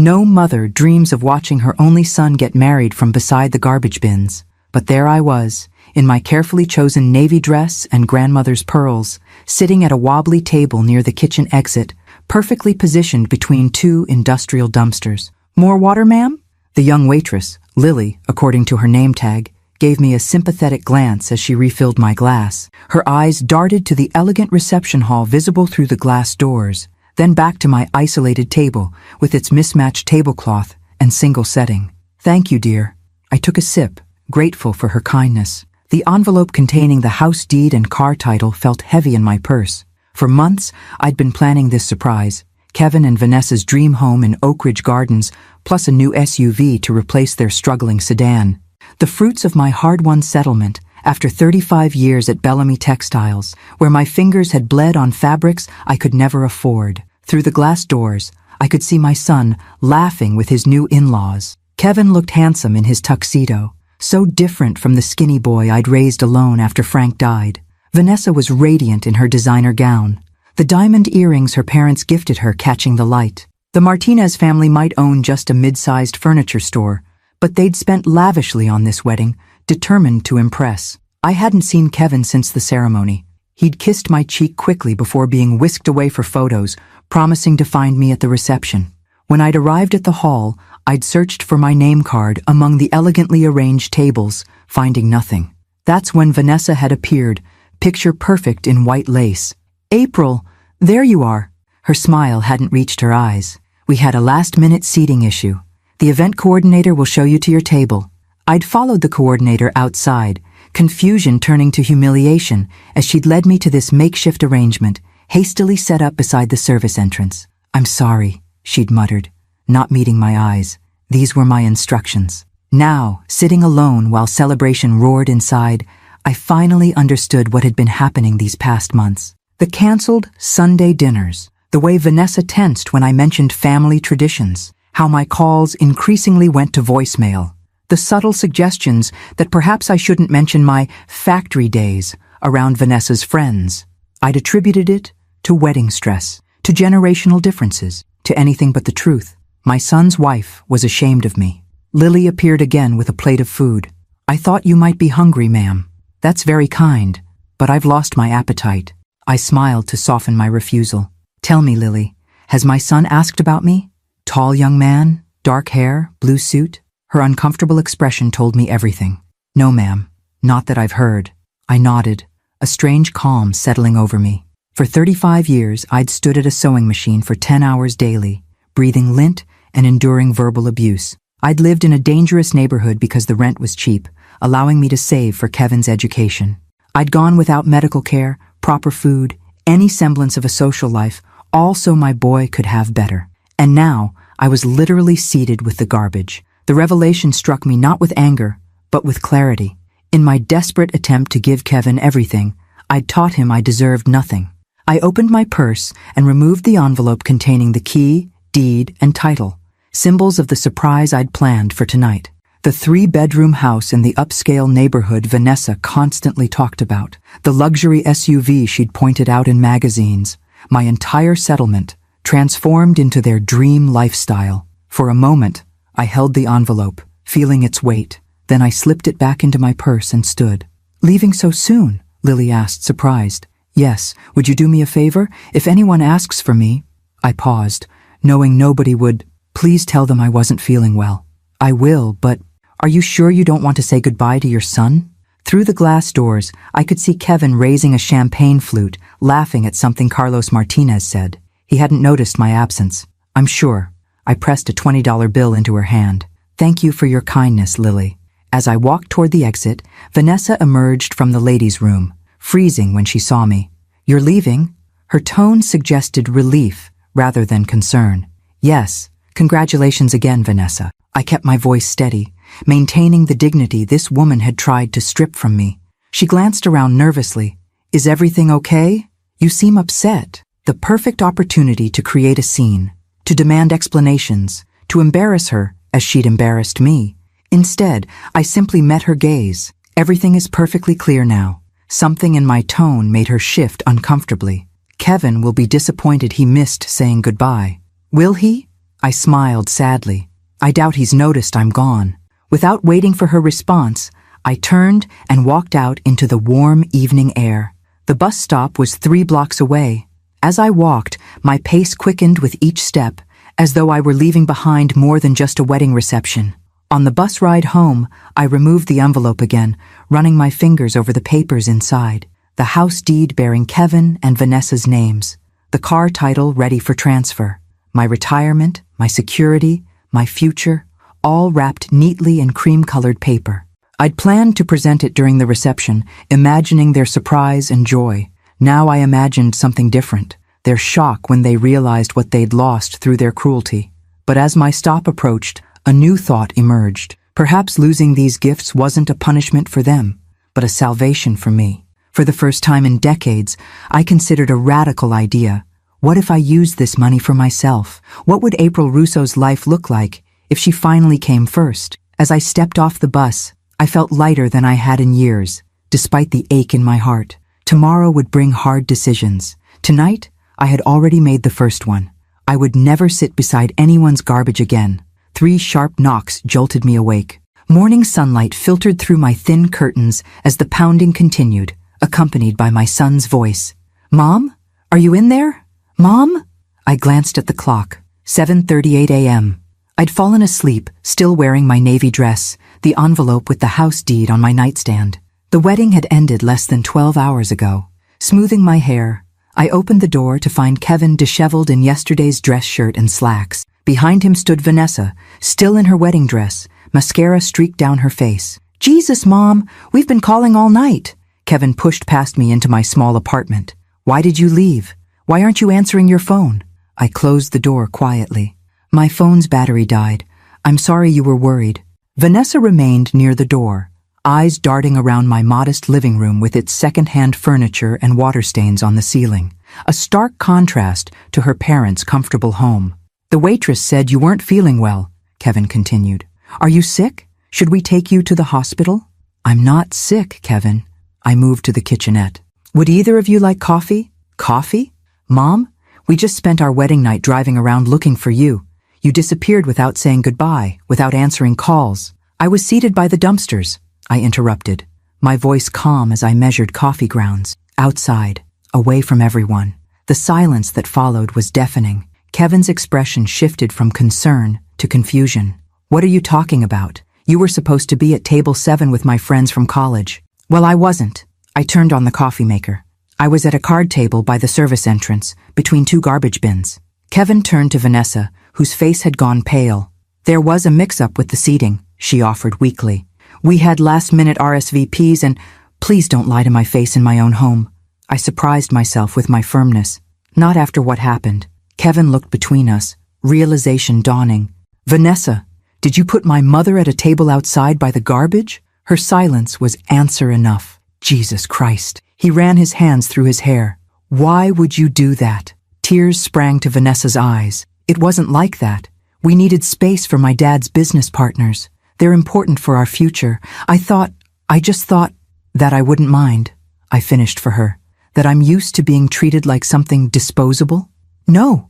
No mother dreams of watching her only son get married from beside the garbage bins. But there I was, in my carefully chosen navy dress and grandmother's pearls, sitting at a wobbly table near the kitchen exit, perfectly positioned between two industrial dumpsters. "More water, ma'am?" The young waitress, Lily, according to her name tag, gave me a sympathetic glance as she refilled my glass. Her eyes darted to the elegant reception hall visible through the glass doors, then back to my isolated table with its mismatched tablecloth and single setting. "Thank you, dear." I took a sip, grateful for her kindness. The envelope containing the house deed and car title felt heavy in my purse. For months, I'd been planning this surprise, Kevin and Vanessa's dream home in Oak Ridge Gardens, plus a new SUV to replace their struggling sedan. The fruits of my hard-won settlement, after 35 years at Bellamy Textiles, where my fingers had bled on fabrics I could never afford. Through the glass doors, I could see my son laughing with his new in-laws. Kevin looked handsome in his tuxedo, so different from the skinny boy I'd raised alone after Frank died. Vanessa was radiant in her designer gown, the diamond earrings her parents gifted her catching the light. The Martinez family might own just a mid-sized furniture store, but they'd spent lavishly on this wedding, determined to impress. I hadn't seen Kevin since the ceremony. He'd kissed my cheek quickly before being whisked away for photos, promising to find me at the reception. When I'd arrived at the hall, I'd searched for my name card among the elegantly arranged tables, finding nothing. That's when Vanessa had appeared, picture perfect in white lace. "April, there you are." Her smile hadn't reached her eyes. "We had a last-minute seating issue. The event coordinator will show you to your table." I'd followed the coordinator outside, confusion turning to humiliation as she'd led me to this makeshift arrangement, hastily set up beside the service entrance. "I'm sorry," she'd muttered, not meeting my eyes. These were my instructions. Now, sitting alone while celebration roared inside, I finally understood what had been happening these past months. The canceled Sunday dinners, the way Vanessa tensed when I mentioned family traditions, how my calls increasingly went to voicemail, the subtle suggestions that perhaps I shouldn't mention my factory days around Vanessa's friends. I'd attributed it to wedding stress, to generational differences, to anything but the truth. My son's wife was ashamed of me. Lily appeared again with a plate of food. "I thought you might be hungry, ma'am." "That's very kind, but I've lost my appetite." I smiled to soften my refusal. "Tell me, Lily, has my son asked about me?" Tall young man, dark hair, blue suit. Her uncomfortable expression told me everything. "No, ma'am, not that I've heard." I nodded, a strange calm settling over me. For 35 years, I'd stood at a sewing machine for 10 hours daily, breathing lint and enduring verbal abuse. I'd lived in a dangerous neighborhood because the rent was cheap, allowing me to save for Kevin's education. I'd gone without medical care, proper food, any semblance of a social life, all so my boy could have better. And now, I was literally seated with the garbage. The revelation struck me not with anger, but with clarity. In my desperate attempt to give Kevin everything, I'd taught him I deserved nothing. I opened my purse and removed the envelope containing the key, deed, and title, symbols of the surprise I'd planned for tonight. The 3-bedroom house in the upscale neighborhood Vanessa constantly talked about, the luxury SUV she'd pointed out in magazines, my entire settlement, transformed into their dream lifestyle. For a moment, I held the envelope, feeling its weight. Then I slipped it back into my purse and stood. "Leaving so soon?" Lily asked, surprised. "Yes, would you do me a favor? If anyone asks for me..." I paused, knowing nobody would. "Please tell them I wasn't feeling well." "I will, but are you sure you don't want to say goodbye to your son?" Through the glass doors, I could see Kevin raising a champagne flute, laughing at something Carlos Martinez said. He hadn't noticed my absence. "I'm sure." I pressed a $20 bill into her hand. "Thank you for your kindness, Lily." As I walked toward the exit, Vanessa emerged from the ladies' room, freezing when she saw me. "You're leaving?" Her tone suggested relief rather than concern. "Yes, congratulations again, Vanessa." I kept my voice steady, maintaining the dignity this woman had tried to strip from me. She glanced around nervously. "Is everything okay? You seem upset." The perfect opportunity to create a scene, to demand explanations, to embarrass her as she'd embarrassed me. Instead, I simply met her gaze. "Everything is perfectly clear now." Something in my tone made her shift uncomfortably. "Kevin will be disappointed he missed saying goodbye." "Will he?" I smiled sadly. I doubt he's noticed I'm gone. Without waiting for her response, I turned and walked out into the warm evening air. The bus stop was 3 blocks away. As I walked, my pace quickened with each step, as though I were leaving behind more than just a wedding reception. On the bus ride home, I removed the envelope again, running my fingers over the papers inside. The house deed bearing Kevin and Vanessa's names. The car title ready for transfer. My retirement, my security, my future, all wrapped neatly in cream-colored paper. I'd planned to present it during the reception, imagining their surprise and joy. Now I imagined something different, their shock when they realized what they'd lost through their cruelty. But as my stop approached, a new thought emerged. Perhaps losing these gifts wasn't a punishment for them, but a salvation for me. For the first time in decades, I considered a radical idea. What if I used this money for myself? What would April Russo's life look like if she finally came first? As I stepped off the bus, I felt lighter than I had in years, despite the ache in my heart. Tomorrow would bring hard decisions. Tonight, I had already made the first one. I would never sit beside anyone's garbage again. 3 sharp knocks jolted me awake. Morning sunlight filtered through my thin curtains as the pounding continued, accompanied by my son's voice. "Mom? Are you in there? Mom?" I glanced at the clock. 7:38 a.m. I'd fallen asleep, still wearing my navy dress, the envelope with the house deed on my nightstand. The wedding had ended less than 12 hours ago. Smoothing my hair, I opened the door to find Kevin disheveled in yesterday's dress shirt and slacks. Behind him stood Vanessa, still in her wedding dress, mascara streaked down her face. "Jesus, Mom, we've been calling all night." Kevin pushed past me into my small apartment. "Why did you leave? Why aren't you answering your phone?" I closed the door quietly. "My phone's battery died. I'm sorry you were worried." Vanessa remained near the door, eyes darting around my modest living room with its second-hand furniture and water stains on the ceiling, a stark contrast to her parents' comfortable home. "The waitress said you weren't feeling well," Kevin continued. "Are you sick? Should we take you to the hospital?" "I'm not sick, Kevin." I moved to the kitchenette. "Would either of you like coffee?" "Coffee? Mom, we just spent our wedding night driving around looking for you. You disappeared without saying goodbye, without answering calls. I was seated by the dumpsters," I interrupted, my voice calm as I measured coffee grounds. Outside, away from everyone. The silence that followed was deafening. Kevin's expression shifted from concern to confusion. "What are you talking about? You were supposed to be at table 7 with my friends from college." "Well, I wasn't." I turned on the coffee maker. "I was at a card table by the service entrance, between 2 garbage bins." Kevin turned to Vanessa, whose face had gone pale. "There was a mix-up with the seating," she offered weakly. "We had last-minute RSVPs and please don't lie to my face in my own home." I surprised myself with my firmness. "Not after what happened." Kevin looked between us, realization dawning. "Vanessa, did you put my mother at a table outside by the garbage?" Her silence was answer enough. Jesus Christ. He ran his hands through his hair. "Why would you do that?" Tears sprang to Vanessa's eyes. "It wasn't like that. We needed space for my dad's business partners. They're important for our future. I just thought that I wouldn't mind." I finished for her. "That I'm used to being treated like something disposable?" "No,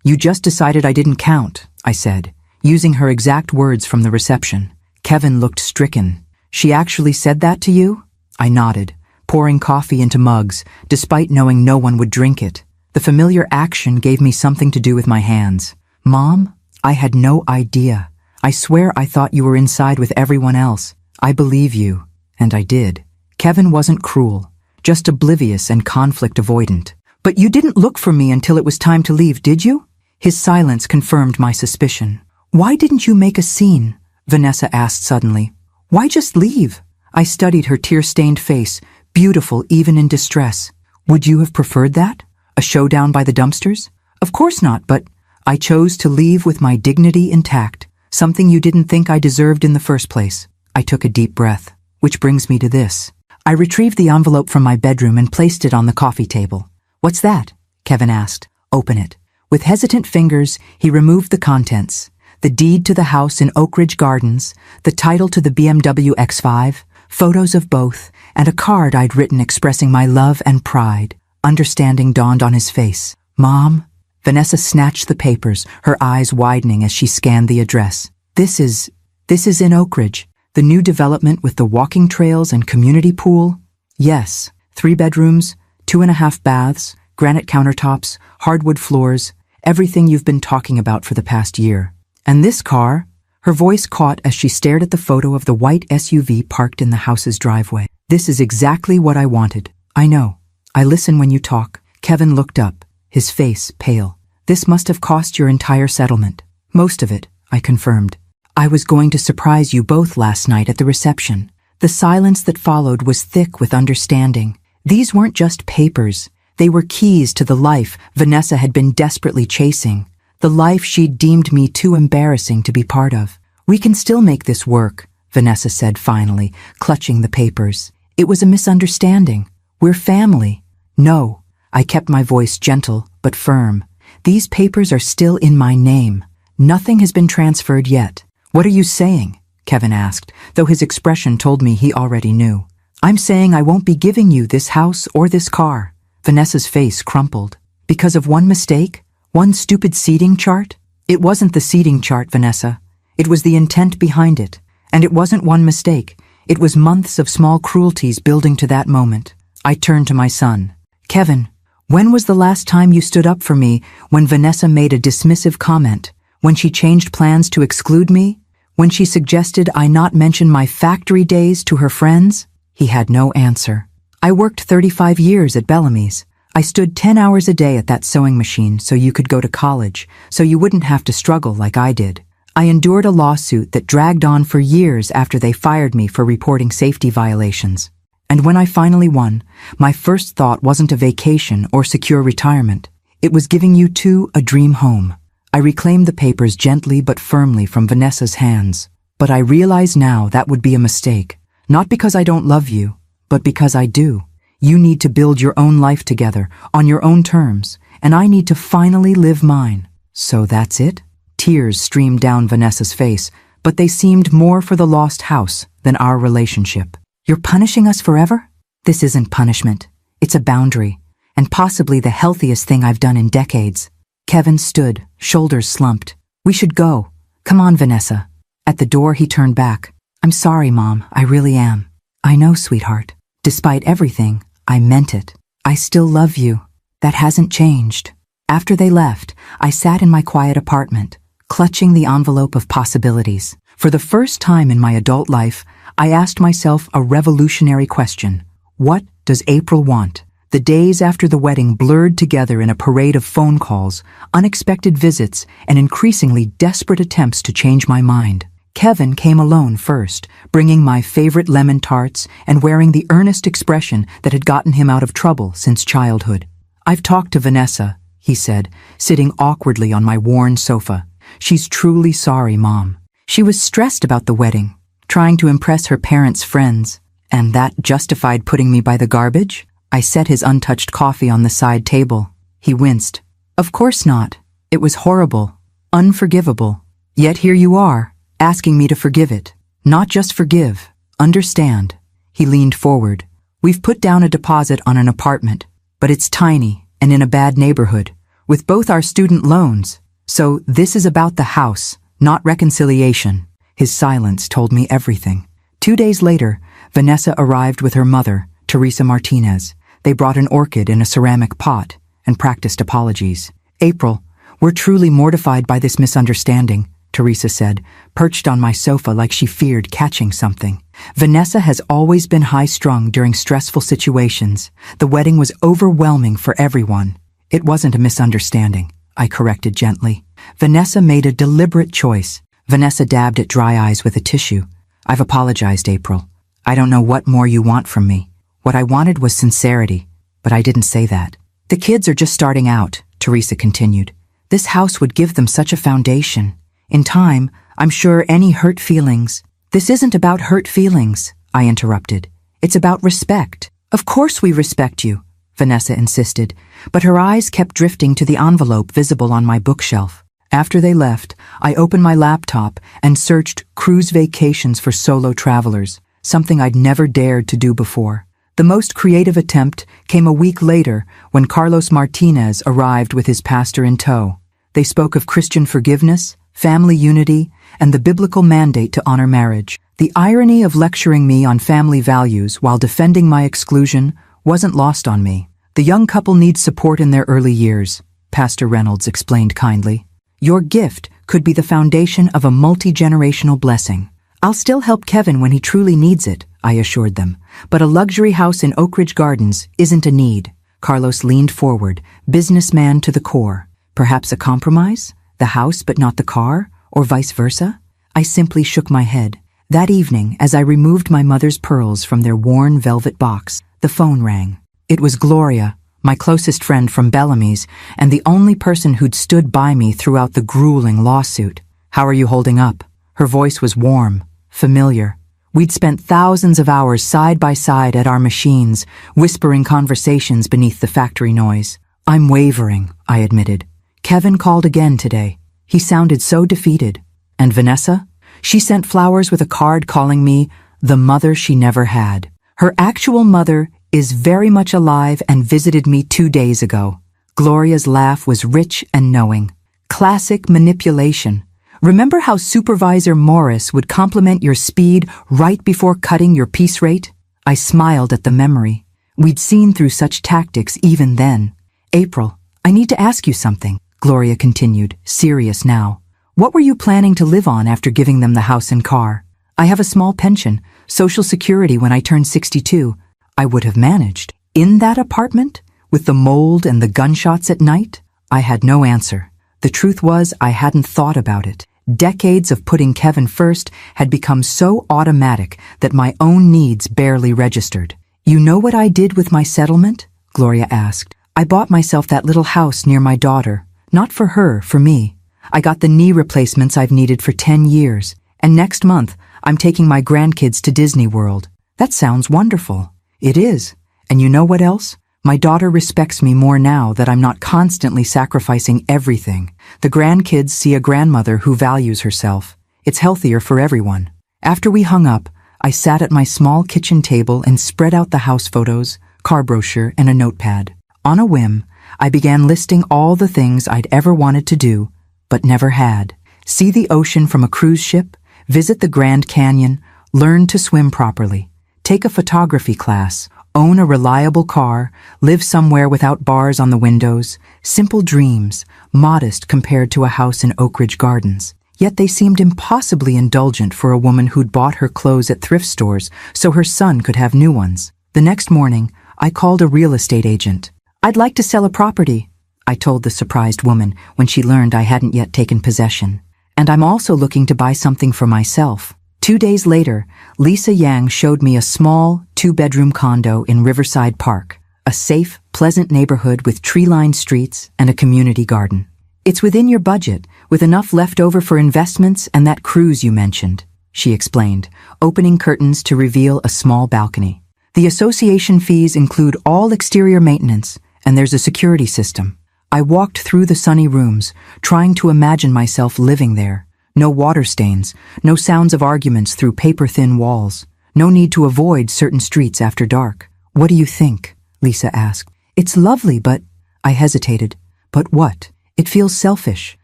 you just decided I didn't count," I said, using her exact words from the reception. Kevin looked stricken. "She actually said that to you?" I nodded, pouring coffee into mugs, despite knowing no one would drink it. The familiar action gave me something to do with my hands. "Mom, I had no idea. I swear I thought you were inside with everyone else. I believe you." And I did. Kevin wasn't cruel, just oblivious and conflict avoidant. "But you didn't look for me until it was time to leave, did you?" His silence confirmed my suspicion. "Why didn't you make a scene?" Vanessa asked suddenly. "Why just leave?" I studied her tear-stained face, beautiful even in distress. "Would you have preferred that? A showdown by the dumpsters?" "Of course not, but I chose to leave with my dignity intact, something you didn't think I deserved in the first place." I took a deep breath, which brings me to this. I retrieved the envelope from my bedroom and placed it on the coffee table. "What's that?" Kevin asked. "Open it." With hesitant fingers, he removed the contents. The deed to the house in Oak Ridge Gardens, the title to the BMW X5, photos of both, and a card I'd written expressing my love and pride. Understanding dawned on his face. "Mom?" Vanessa snatched the papers, her eyes widening as she scanned the address. This is in Oak Ridge, the new development with the walking trails and community pool? Yes, 3 bedrooms, 2.5 baths, granite countertops, hardwood floors, everything you've been talking about for the past year. And this car? Her voice caught as she stared at the photo of the white SUV parked in the house's driveway. This is exactly what I wanted. I know. I listen when you talk. Kevin looked up, his face pale. This must have cost your entire settlement. Most of it, I confirmed. I was going to surprise you both last night at the reception. The silence that followed was thick with understanding. These weren't just papers. They were keys to the life Vanessa had been desperately chasing. The life she'd deemed me too embarrassing to be part of. We can still make this work, Vanessa said finally, clutching the papers. It was a misunderstanding. We're family. No, I kept my voice gentle but firm. These papers are still in my name. Nothing has been transferred yet. What are you saying? Kevin asked, though his expression told me he already knew. I'm saying I won't be giving you this house or this car. Vanessa's face crumpled. Because of one mistake? One stupid seating chart? It wasn't the seating chart, Vanessa. It was the intent behind it. And it wasn't one mistake. It was months of small cruelties building to that moment. I turned to my son. Kevin, when was the last time you stood up for me when Vanessa made a dismissive comment? When she changed plans to exclude me? When she suggested I not mention my factory days to her friends? He had no answer. I worked 35 years at Bellamy's. I stood 10 hours a day at that sewing machine so you could go to college, so you wouldn't have to struggle like I did. I endured a lawsuit that dragged on for years after they fired me for reporting safety violations. And when I finally won, my first thought wasn't a vacation or secure retirement. It was giving you two a dream home. I reclaimed the papers gently but firmly from Vanessa's hands. But I realize now that would be a mistake. Not because I don't love you, but because I do. You need to build your own life together, on your own terms, and I need to finally live mine. So that's it? Tears streamed down Vanessa's face, but they seemed more for the lost house than our relationship. You're punishing us forever? This isn't punishment. It's a boundary, and possibly the healthiest thing I've done in decades. Kevin stood, shoulders slumped. We should go. Come on, Vanessa. At the door, he turned back. I'm sorry, Mom. I really am. I know, sweetheart. Despite everything, I meant it. I still love you. That hasn't changed. After they left, I sat in my quiet apartment, clutching the envelope of possibilities. For the first time in my adult life, I asked myself a revolutionary question. What does April want? The days after the wedding blurred together in a parade of phone calls, unexpected visits, and increasingly desperate attempts to change my mind. Kevin came alone first, bringing my favorite lemon tarts and wearing the earnest expression that had gotten him out of trouble since childhood. I've talked to Vanessa, he said, sitting awkwardly on my worn sofa. She's truly sorry, Mom. She was stressed about the wedding, trying to impress her parents' friends. And that justified putting me by the garbage? I set his untouched coffee on the side table. He winced. Of course not. It was horrible, unforgivable. Yet here you are, asking me to forgive it. Not just forgive, understand. He leaned forward. We've put down a deposit on an apartment, but it's tiny and in a bad neighborhood, with both our student loans. So this is about the house, not reconciliation. His silence told me everything. 2 days later, Vanessa arrived with her mother, Teresa Martinez. They brought an orchid in a ceramic pot and practiced apologies. April, we're truly mortified by this misunderstanding, Teresa said, perched on my sofa like she feared catching something. Vanessa has always been high-strung during stressful situations. The wedding was overwhelming for everyone. It wasn't a misunderstanding, I corrected gently. Vanessa made a deliberate choice. Vanessa dabbed at dry eyes with a tissue. I've apologized, April. I don't know what more you want from me. What I wanted was sincerity, but I didn't say that. The kids are just starting out, Teresa continued. This house would give them such a foundation. In time, I'm sure any hurt feelings... This isn't about hurt feelings, I interrupted. It's about respect. Of course we respect you, Vanessa insisted, but her eyes kept drifting to the envelope visible on my bookshelf. After they left, I opened my laptop and searched cruise vacations for solo travelers, something I'd never dared to do before. The most creative attempt came a week later when Carlos Martinez arrived with his pastor in tow. They spoke of Christian forgiveness, family unity, and the biblical mandate to honor marriage. The irony of lecturing me on family values while defending my exclusion wasn't lost on me. The young couple needs support in their early years, Pastor Reynolds explained kindly. Your gift could be the foundation of a multi-generational blessing. I'll still help Kevin when he truly needs it, I assured them, but a luxury house in Oak Ridge Gardens isn't a need. Carlos leaned forward, businessman to the core. Perhaps a compromise? The house but not the car? Or vice versa? I simply shook my head. That evening, as I removed my mother's pearls from their worn velvet box, the phone rang. It was Gloria, my closest friend from Bellamy's, and the only person who'd stood by me throughout the grueling lawsuit. How are you holding up? Her voice was warm, familiar. We'd spent thousands of hours side by side at our machines, whispering conversations beneath the factory noise. I'm wavering, I admitted. Kevin called again today. He sounded so defeated. And Vanessa? She sent flowers with a card calling me the mother she never had. Her actual mother is very much alive and visited me 2 days ago. Gloria's laugh was rich and knowing. Classic manipulation. Remember how Supervisor Morris would compliment your speed right before cutting your piece rate? I smiled at the memory. We'd seen through such tactics even then. April, I need to ask you something, Gloria continued, serious now. What were you planning to live on after giving them the house and car? I have a small pension, Social Security when I turned 62. I would have managed. In that apartment? With the mold and the gunshots at night? I had no answer. The truth was, I hadn't thought about it. Decades of putting Kevin first had become so automatic that my own needs barely registered. You know what I did with my settlement? Gloria asked. I bought myself that little house near my daughter. Not for her, for me. I got the knee replacements I've needed for 10 years. And next month, I'm taking my grandkids to Disney World. That sounds wonderful. It is. And you know what else? My daughter respects me more now that I'm not constantly sacrificing everything. The grandkids see a grandmother who values herself. It's healthier for everyone. After we hung up, I sat at my small kitchen table and spread out the house photos, car brochure, and a notepad. On a whim, I began listing all the things I'd ever wanted to do, but never had. See the ocean from a cruise ship, visit the Grand Canyon, learn to swim properly, take a photography class, own a reliable car, live somewhere without bars on the windows, simple dreams, modest compared to a house in Oak Ridge Gardens. Yet they seemed impossibly indulgent for a woman who'd bought her clothes at thrift stores so her son could have new ones. The next morning, I called a real estate agent. I'd like to sell a property, I told the surprised woman when she learned I hadn't yet taken possession. And I'm also looking to buy something for myself. 2 days later, Lisa Yang showed me a small, 2-bedroom condo in Riverside Park, a safe, pleasant neighborhood with tree-lined streets and a community garden. It's within your budget, with enough left over for investments and that cruise you mentioned, she explained, opening curtains to reveal a small balcony. The association fees include all exterior maintenance, and there's a security system. I walked through the sunny rooms, trying to imagine myself living there. No water stains, no sounds of arguments through paper-thin walls, no need to avoid certain streets after dark. What do you think? Lisa asked. It's lovely, but... I hesitated. But what? It feels selfish.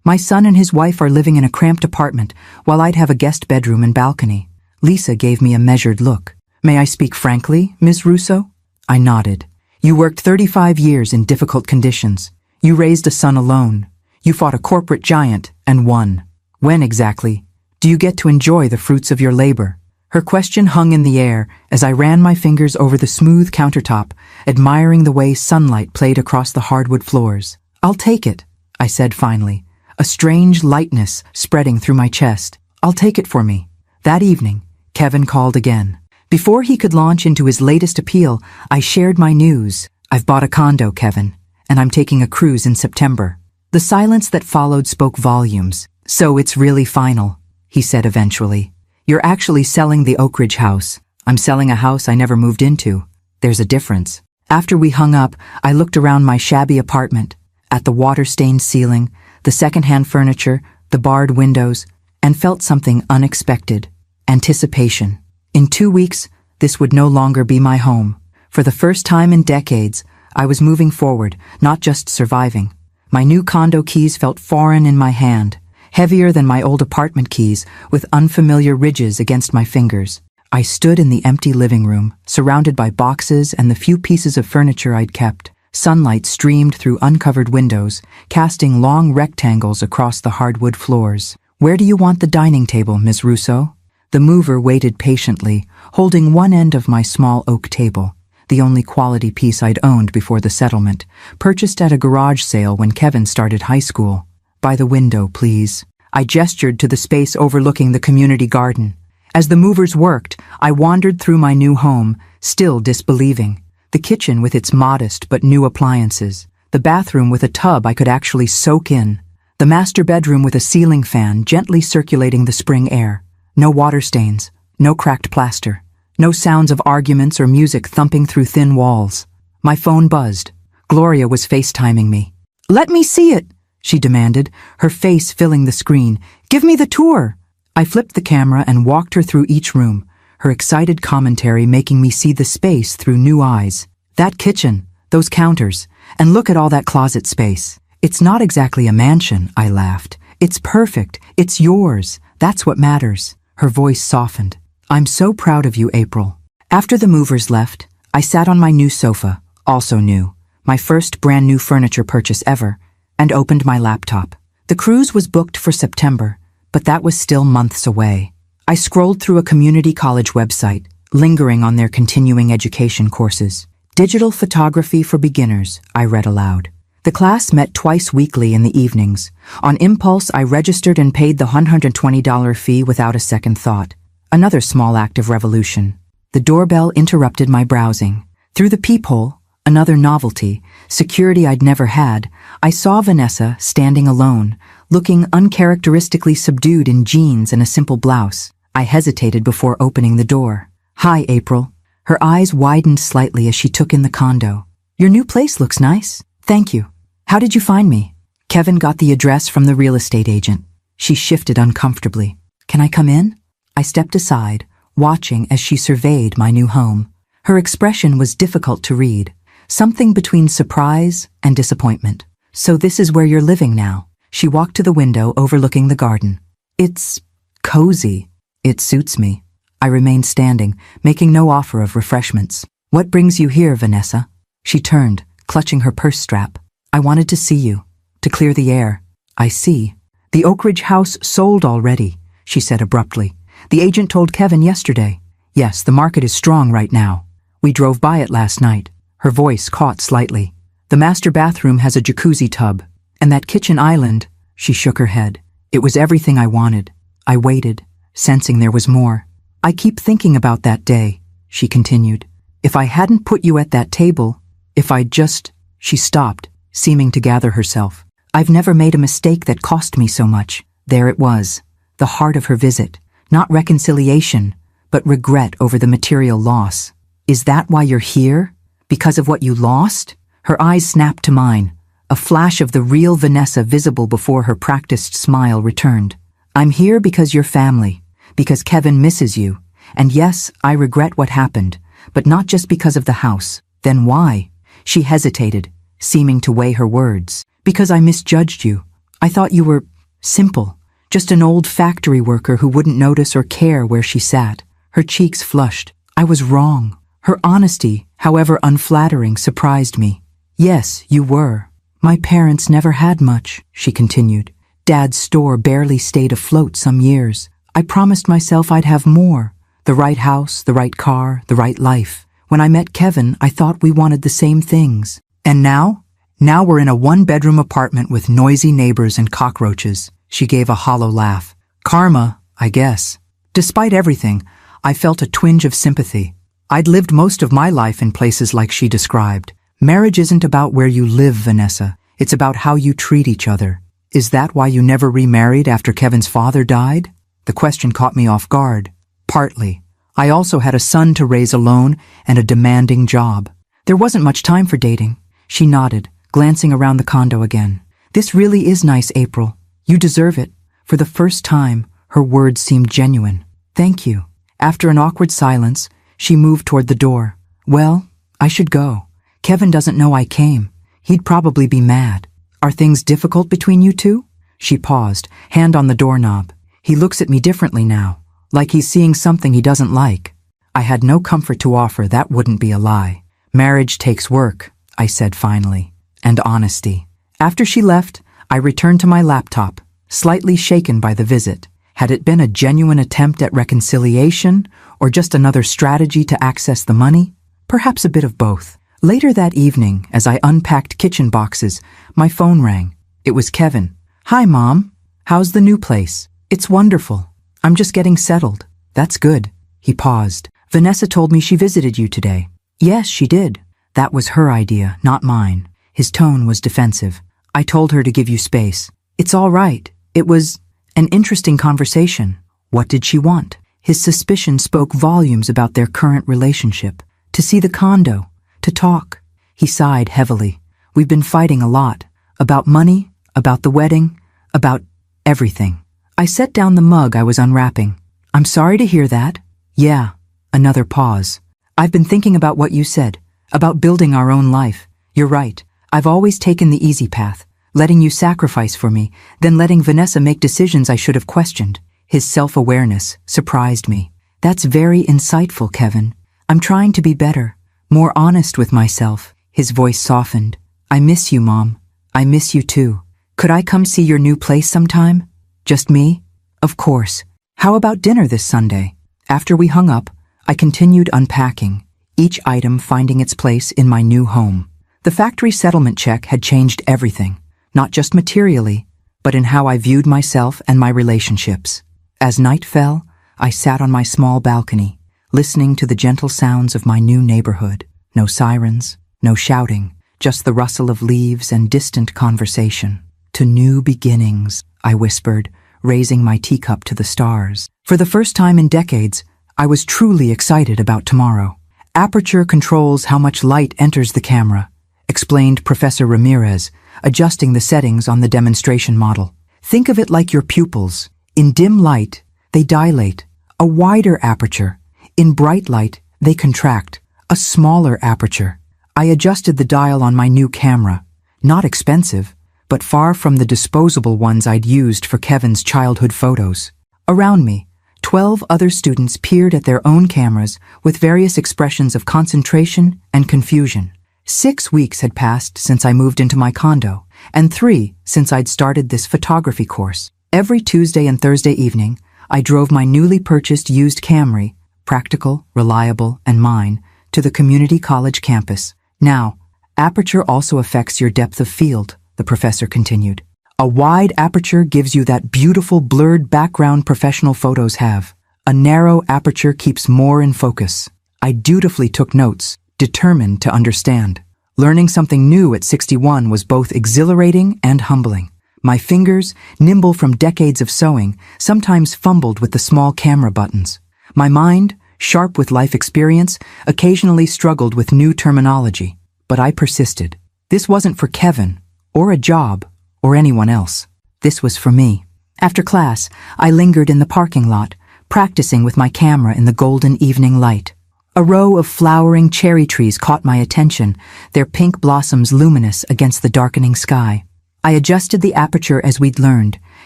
My son and his wife are living in a cramped apartment, while I'd have a guest bedroom and balcony. Lisa gave me a measured look. May I speak frankly, Ms. Russo? I nodded. You worked 35 years in difficult conditions. You raised a son alone. You fought a corporate giant and won. When exactly do you get to enjoy the fruits of your labor? Her question hung in the air as I ran my fingers over the smooth countertop, admiring the way sunlight played across the hardwood floors. I'll take it, I said finally, a strange lightness spreading through my chest. I'll take it for me. That evening, Kevin called again. Before he could launch into his latest appeal, I shared my news. I've bought a condo, Kevin, and I'm taking a cruise in September. The silence that followed spoke volumes. So it's really final, he said eventually. You're actually selling the Oak Ridge house. I'm selling a house I never moved into. There's a difference. After we hung up, I looked around my shabby apartment, at the water-stained ceiling, the second-hand furniture, the barred windows, and felt something unexpected. Anticipation. In 2 weeks, this would no longer be my home. For the first time in decades, I was moving forward, not just surviving. My new condo keys felt foreign in my hand, heavier than my old apartment keys, with unfamiliar ridges against my fingers. I stood in the empty living room, surrounded by boxes and the few pieces of furniture I'd kept. Sunlight streamed through uncovered windows, casting long rectangles across the hardwood floors. "Where do you want the dining table, Ms. Russo?" The mover waited patiently, holding one end of my small oak table, the only quality piece I'd owned before the settlement, purchased at a garage sale when Kevin started high school. "By the window, please." I gestured to the space overlooking the community garden. As the movers worked, I wandered through my new home, still disbelieving. The kitchen with its modest but new appliances, the bathroom with a tub I could actually soak in, the master bedroom with a ceiling fan gently circulating the spring air. No water stains, no cracked plaster, no sounds of arguments or music thumping through thin walls. My phone buzzed. Gloria was FaceTiming me. "Let me see it," she demanded, her face filling the screen. "Give me the tour." I flipped the camera and walked her through each room, her excited commentary making me see the space through new eyes. "That kitchen, those counters, and look at all that closet space. It's not exactly a mansion," I laughed. "It's perfect. It's yours. That's what matters." Her voice softened. "I'm so proud of you, April." After the movers left, I sat on my new sofa, also new, my first brand new furniture purchase ever, and opened my laptop. The cruise was booked for September, but that was still months away. I scrolled through a community college website, lingering on their continuing education courses. "Digital photography for beginners," I read aloud. The class met twice weekly in the evenings. On impulse, I registered and paid the $120 fee without a second thought. Another small act of revolution. The doorbell interrupted my browsing. Through the peephole, another novelty, security I'd never had, I saw Vanessa standing alone, looking uncharacteristically subdued in jeans and a simple blouse. I hesitated before opening the door. "Hi, April." Her eyes widened slightly as she took in the condo. "Your new place looks nice." "Thank you. How did you find me?" "Kevin got the address from the real estate agent." She shifted uncomfortably. "Can I come in?" I stepped aside, watching as she surveyed my new home. Her expression was difficult to read, something between surprise and disappointment. "So this is where you're living now?" She walked to the window overlooking the garden. "It's cozy. It suits me." I remained standing, making no offer of refreshments. "What brings you here, Vanessa?" She turned, clutching her purse strap. "I wanted to see you, to clear the air." "I see. The Oak Ridge house sold already," she said abruptly. "The agent told Kevin yesterday." "Yes, the market is strong right now. We drove by it last night." Her voice caught slightly. "The master bathroom has a jacuzzi tub. And that kitchen island," she shook her head. "It was everything I wanted." I waited, sensing there was more. "I keep thinking about that day," she continued. "If I hadn't put you at that table, if I'd just—" She stopped, seeming to gather herself. "I've never made a mistake that cost me so much." There it was, the heart of her visit. Not reconciliation, but regret over the material loss. "Is that why you're here? Because of what you lost?" Her eyes snapped to mine, a flash of the real Vanessa visible before her practiced smile returned. "I'm here because you're family, because Kevin misses you. And yes, I regret what happened, but not just because of the house." "Then why?" She hesitated, seeming to weigh her words. "Because I misjudged you. I thought you were simple, just an old factory worker who wouldn't notice or care where she sat." Her cheeks flushed. I was wrong. Her honesty, however unflattering, surprised me. "Yes, you were. My parents never had much," she continued. "Dad's store barely stayed afloat some years. I promised myself I'd have more. The right house, the right car, the right life. When I met Kevin, I thought we wanted the same things. And now? Now we're in a one-bedroom apartment with noisy neighbors and cockroaches." She gave a hollow laugh. "Karma, I guess." Despite everything, I felt a twinge of sympathy. I'd lived most of my life in places like she described. Marriage isn't about where you live, Vanessa. It's about how you treat each other. "Is that why you never remarried after Kevin's father died?" The question caught me off guard. "Partly. I also had a son to raise alone and a demanding job. There wasn't much time for dating." She nodded, glancing around the condo again. "This really is nice, April. You deserve it." For the first time, her words seemed genuine. "Thank you." After an awkward silence, she moved toward the door. "Well, I should go. Kevin doesn't know I came. He'd probably be mad. Are things difficult between you two? She paused, hand on the doorknob. He looks at me differently now, like he's seeing something he doesn't like. I had no comfort to offer, that wouldn't be a lie. Marriage takes work, I said finally, and honesty. After she left, I returned to my laptop, slightly shaken by the visit. Had it been a genuine attempt at reconciliation, or just another strategy to access the money? Perhaps a bit of both. Later that evening, as I unpacked kitchen boxes, my phone rang. It was Kevin. Hi, Mom. How's the new place? It's wonderful. I'm just getting settled. That's good. He paused. Vanessa told me she visited you today. Yes, she did. That was her idea, not mine. His tone was defensive. I told her to give you space. It's all right. It was an interesting conversation. What did she want? His suspicion spoke volumes about their current relationship. To see the condo. To talk. He sighed heavily. We've been fighting a lot. About money, about the wedding, about everything. I set down the mug I was unwrapping. I'm sorry to hear that. Yeah. Another pause. I've been thinking about what you said, about building our own life. You're right. I've always taken the easy path, letting you sacrifice for me, then letting Vanessa make decisions I should have questioned. His self-awareness surprised me. That's very insightful, Kevin. I'm trying to be better, more honest with myself. His voice softened. I miss you, Mom. I miss you too. Could I come see your new place sometime? Just me? Of course. How about dinner this Sunday? After we hung up, I continued unpacking, each item finding its place in my new home. The factory settlement check had changed everything, not just materially, but in how I viewed myself and my relationships. As night fell, I sat on my small balcony, listening to the gentle sounds of my new neighborhood. No sirens, no shouting, just the rustle of leaves and distant conversation. To new beginnings, I whispered, raising my teacup to the stars. For the first time in decades, I was truly excited about tomorrow. Aperture controls how much light enters the camera, explained Professor Ramirez, adjusting the settings on the demonstration model. Think of it like your pupils. In dim light, they dilate. A wider aperture. In bright light, they contract. A smaller aperture. I adjusted the dial on my new camera. Not expensive, but far from the disposable ones I'd used for Kevin's childhood photos. Around me, 12 other students peered at their own cameras with various expressions of concentration and confusion. 6 weeks had passed since I moved into my condo, and 3 since I'd started this photography course. Every Tuesday and Thursday evening, I drove my newly purchased used Camry, practical, reliable, and mine, to the community college campus. Now, aperture also affects your depth of field, the professor continued. A wide aperture gives you that beautiful blurred background professional photos have. A narrow aperture keeps more in focus. I dutifully took notes, determined to understand. Learning something new at 61 was both exhilarating and humbling. My fingers, nimble from decades of sewing, sometimes fumbled with the small camera buttons. My mind, sharp with life experience, occasionally struggled with new terminology. But I persisted. This wasn't for Kevin, or a job, or anyone else. This was for me. After class, I lingered in the parking lot, practicing with my camera in the golden evening light. A row of flowering cherry trees caught my attention, their pink blossoms luminous against the darkening sky. I adjusted the aperture as we'd learned,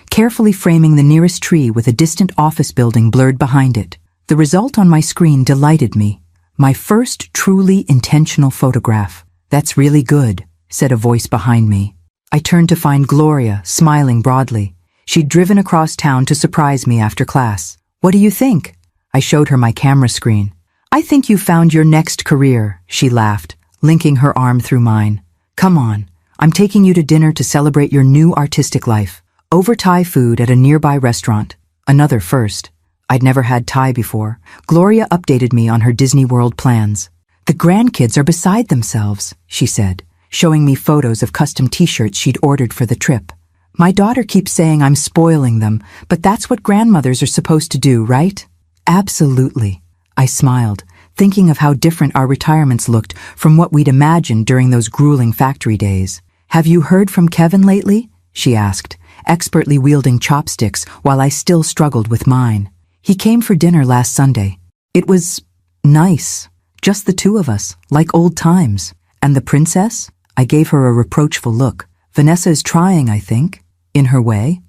carefully framing the nearest tree with a distant office building blurred behind it. The result on my screen delighted me. My first truly intentional photograph. That's really good, said a voice behind me. I turned to find Gloria, smiling broadly. She'd driven across town to surprise me after class. What do you think? I showed her my camera screen. I think you found your next career, she laughed, linking her arm through mine. Come on, I'm taking you to dinner to celebrate your new artistic life. Over Thai food at a nearby restaurant. Another first. I'd never had Thai before. Gloria updated me on her Disney World plans. The grandkids are beside themselves, she said, showing me photos of custom t-shirts she'd ordered for the trip. My daughter keeps saying I'm spoiling them, but that's what grandmothers are supposed to do, right? Absolutely. I smiled, thinking of how different our retirements looked from what we'd imagined during those grueling factory days. Have you heard from Kevin lately? She asked, expertly wielding chopsticks while I still struggled with mine. He came for dinner last Sunday. It was nice. Just the two of us, like old times. And the princess? I gave her a reproachful look. Vanessa is trying, I think. In her way.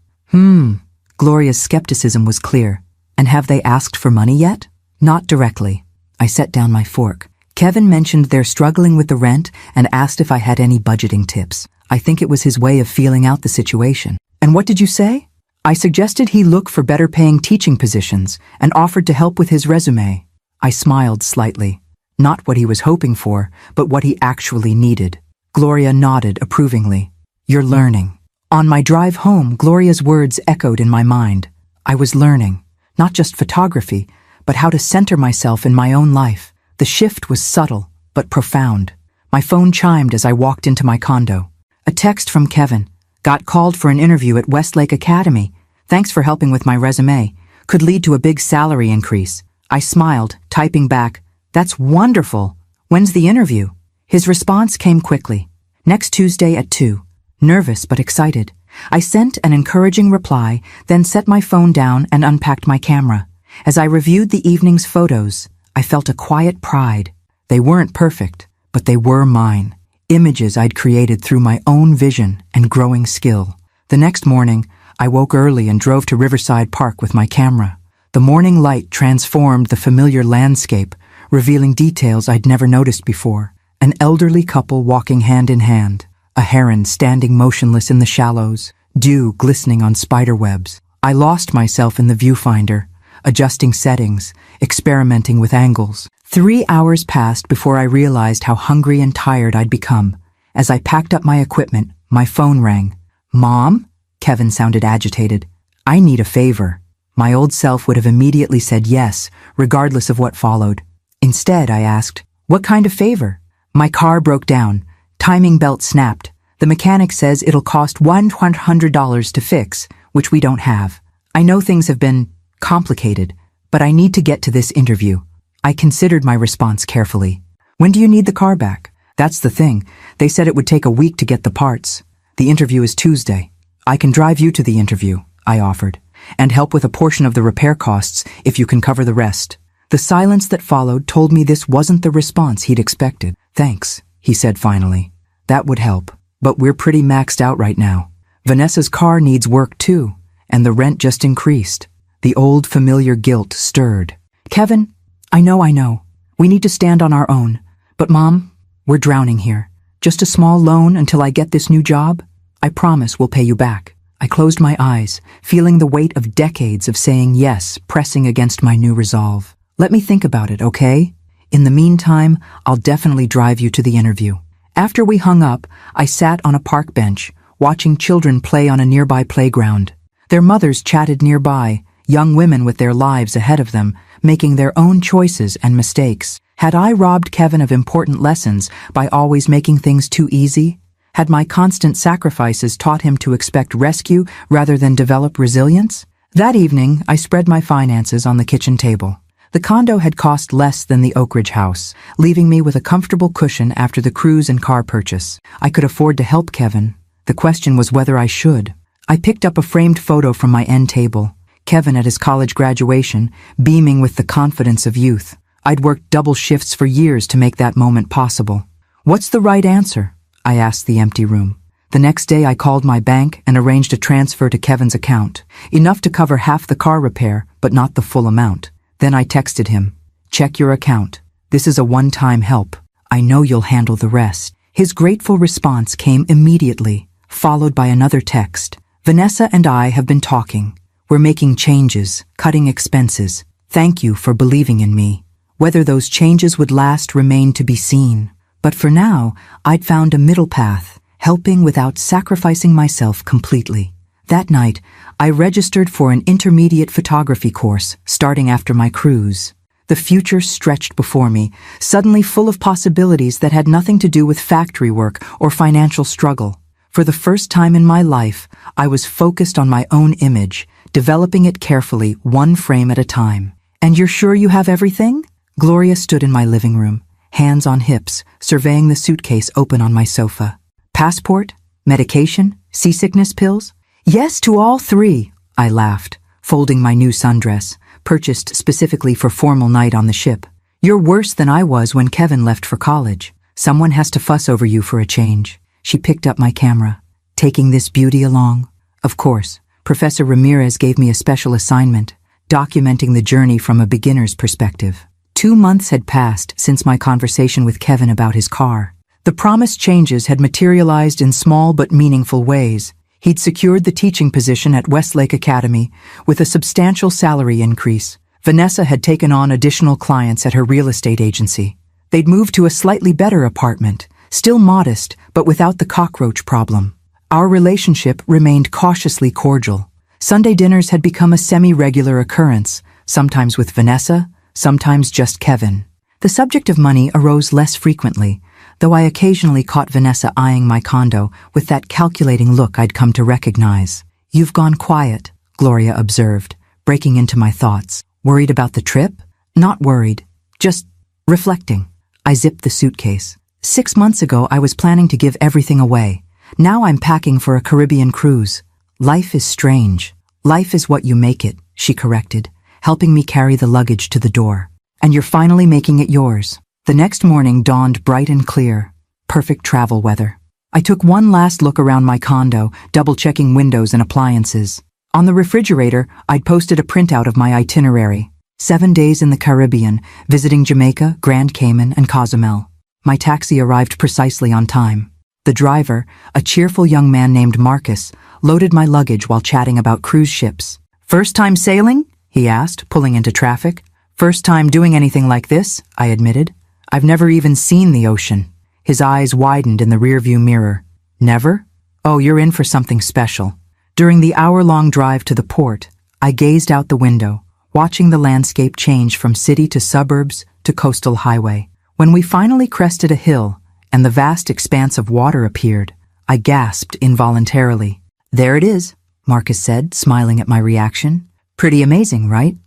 Gloria's skepticism was clear. And have they asked for money yet? Not directly. I set down my fork. Kevin mentioned they're struggling with the rent and asked if I had any budgeting tips. I think it was his way of feeling out the situation. And what did you say? I suggested he look for better paying teaching positions and offered to help with his resume. I smiled slightly. Not what he was hoping for, but what he actually needed. Gloria nodded approvingly. You're learning. On my drive home, Gloria's words echoed in my mind. I was learning, not just photography, but how to center myself in my own life. The shift was subtle, but profound. My phone chimed as I walked into my condo. A text from Kevin. Got called for an interview at Westlake Academy. Thanks for helping with my resume. Could lead to a big salary increase. I smiled, typing back, That's wonderful. When's the interview? His response came quickly. Next Tuesday at 2. Nervous but excited. I sent an encouraging reply, then set my phone down and unpacked my camera. As I reviewed the evening's photos, I felt a quiet pride. They weren't perfect, but they were mine. Images I'd created through my own vision and growing skill. The next morning, I woke early and drove to Riverside Park with my camera. The morning light transformed the familiar landscape, revealing details I'd never noticed before. An elderly couple walking hand in hand, a heron standing motionless in the shallows, dew glistening on spider webs. I lost myself in the viewfinder, adjusting settings, experimenting with angles. 3 hours passed before I realized how hungry and tired I'd become. As I packed up my equipment, my phone rang. Mom? Kevin sounded agitated. I need a favor. My old self would have immediately said yes, regardless of what followed. Instead, I asked, what kind of favor? My car broke down. Timing belt snapped. The mechanic says it'll cost $100 to fix, which we don't have. I know things have been complicated, but I need to get to this interview. I considered my response carefully. When do you need the car back? That's the thing. They said it would take a week to get the parts. The interview is Tuesday. I can drive you to the interview, I offered, and help with a portion of the repair costs if you can cover the rest. The silence that followed told me this wasn't the response he'd expected. Thanks, he said finally. That would help, but we're pretty maxed out right now. Vanessa's car needs work too, and the rent just increased. The old familiar guilt stirred. Kevin, I know. We need to stand on our own. But Mom, we're drowning here. Just a small loan until I get this new job? I promise we'll pay you back. I closed my eyes, feeling the weight of decades of saying yes pressing against my new resolve. Let me think about it, okay? In the meantime, I'll definitely drive you to the interview. After we hung up, I sat on a park bench, watching children play on a nearby playground. Their mothers chatted nearby, young women with their lives ahead of them, making their own choices and mistakes. Had I robbed Kevin of important lessons by always making things too easy? Had my constant sacrifices taught him to expect rescue rather than develop resilience? That evening, I spread my finances on the kitchen table. The condo had cost less than the Oak Ridge house, leaving me with a comfortable cushion after the cruise and car purchase. I could afford to help Kevin. The question was whether I should. I picked up a framed photo from my end table. Kevin at his college graduation, beaming with the confidence of youth. I'd worked double shifts for years to make that moment possible. What's the right answer? I asked the empty room. The next day I called my bank and arranged a transfer to Kevin's account, enough to cover half the car repair, but not the full amount. Then I texted him, check your account. This is a one-time help. I know you'll handle the rest. His grateful response came immediately, followed by another text. Vanessa and I have been talking. We're making changes, cutting expenses. Thank you for believing in me. Whether those changes would last remained to be seen. But for now, I'd found a middle path, helping without sacrificing myself completely. That night, I registered for an intermediate photography course starting after my cruise. The future stretched before me, suddenly full of possibilities that had nothing to do with factory work or financial struggle. For the first time in my life, I was focused on my own image, developing it carefully, one frame at a time. And you're sure you have everything? Gloria stood in my living room, hands on hips, surveying the suitcase open on my sofa. Passport? Medication? Seasickness pills? Yes to all 3, I laughed, folding my new sundress, purchased specifically for formal night on the ship. You're worse than I was when Kevin left for college. Someone has to fuss over you for a change. She picked up my camera. Taking this beauty along? Of course. Professor Ramirez gave me a special assignment, documenting the journey from a beginner's perspective. 2 months had passed since my conversation with Kevin about his car. The promised changes had materialized in small but meaningful ways. He'd secured the teaching position at Westlake Academy with a substantial salary increase. Vanessa had taken on additional clients at her real estate agency. They'd moved to a slightly better apartment, still modest, but without the cockroach problem. Our relationship remained cautiously cordial. Sunday dinners had become a semi-regular occurrence, sometimes with Vanessa, sometimes just Kevin. The subject of money arose less frequently, though I occasionally caught Vanessa eyeing my condo with that calculating look I'd come to recognize. "You've gone quiet," Gloria observed, breaking into my thoughts. "Worried about the trip?" "Not worried, just reflecting." I zipped the suitcase. 6 months ago, I was planning to give everything away. Now I'm packing for a Caribbean cruise. Life is strange. Life is what you make it, she corrected, helping me carry the luggage to the door. And you're finally making it yours. The next morning dawned bright and clear. Perfect travel weather. I took one last look around my condo, double-checking windows and appliances. On the refrigerator, I'd posted a printout of my itinerary. 7 days in the Caribbean, visiting Jamaica, Grand Cayman, and Cozumel. My taxi arrived precisely on time. The driver, a cheerful young man named Marcus, loaded my luggage while chatting about cruise ships. "First time sailing?" he asked, pulling into traffic. "First time doing anything like this," I admitted. "I've never even seen the ocean." His eyes widened in the rearview mirror. "Never? Oh, you're in for something special." During the hour-long drive to the port, I gazed out the window, watching the landscape change from city to suburbs to coastal highway. When we finally crested a hill and the vast expanse of water appeared, I gasped involuntarily. "There it is," Marcus said, smiling at my reaction. "Pretty amazing, right?"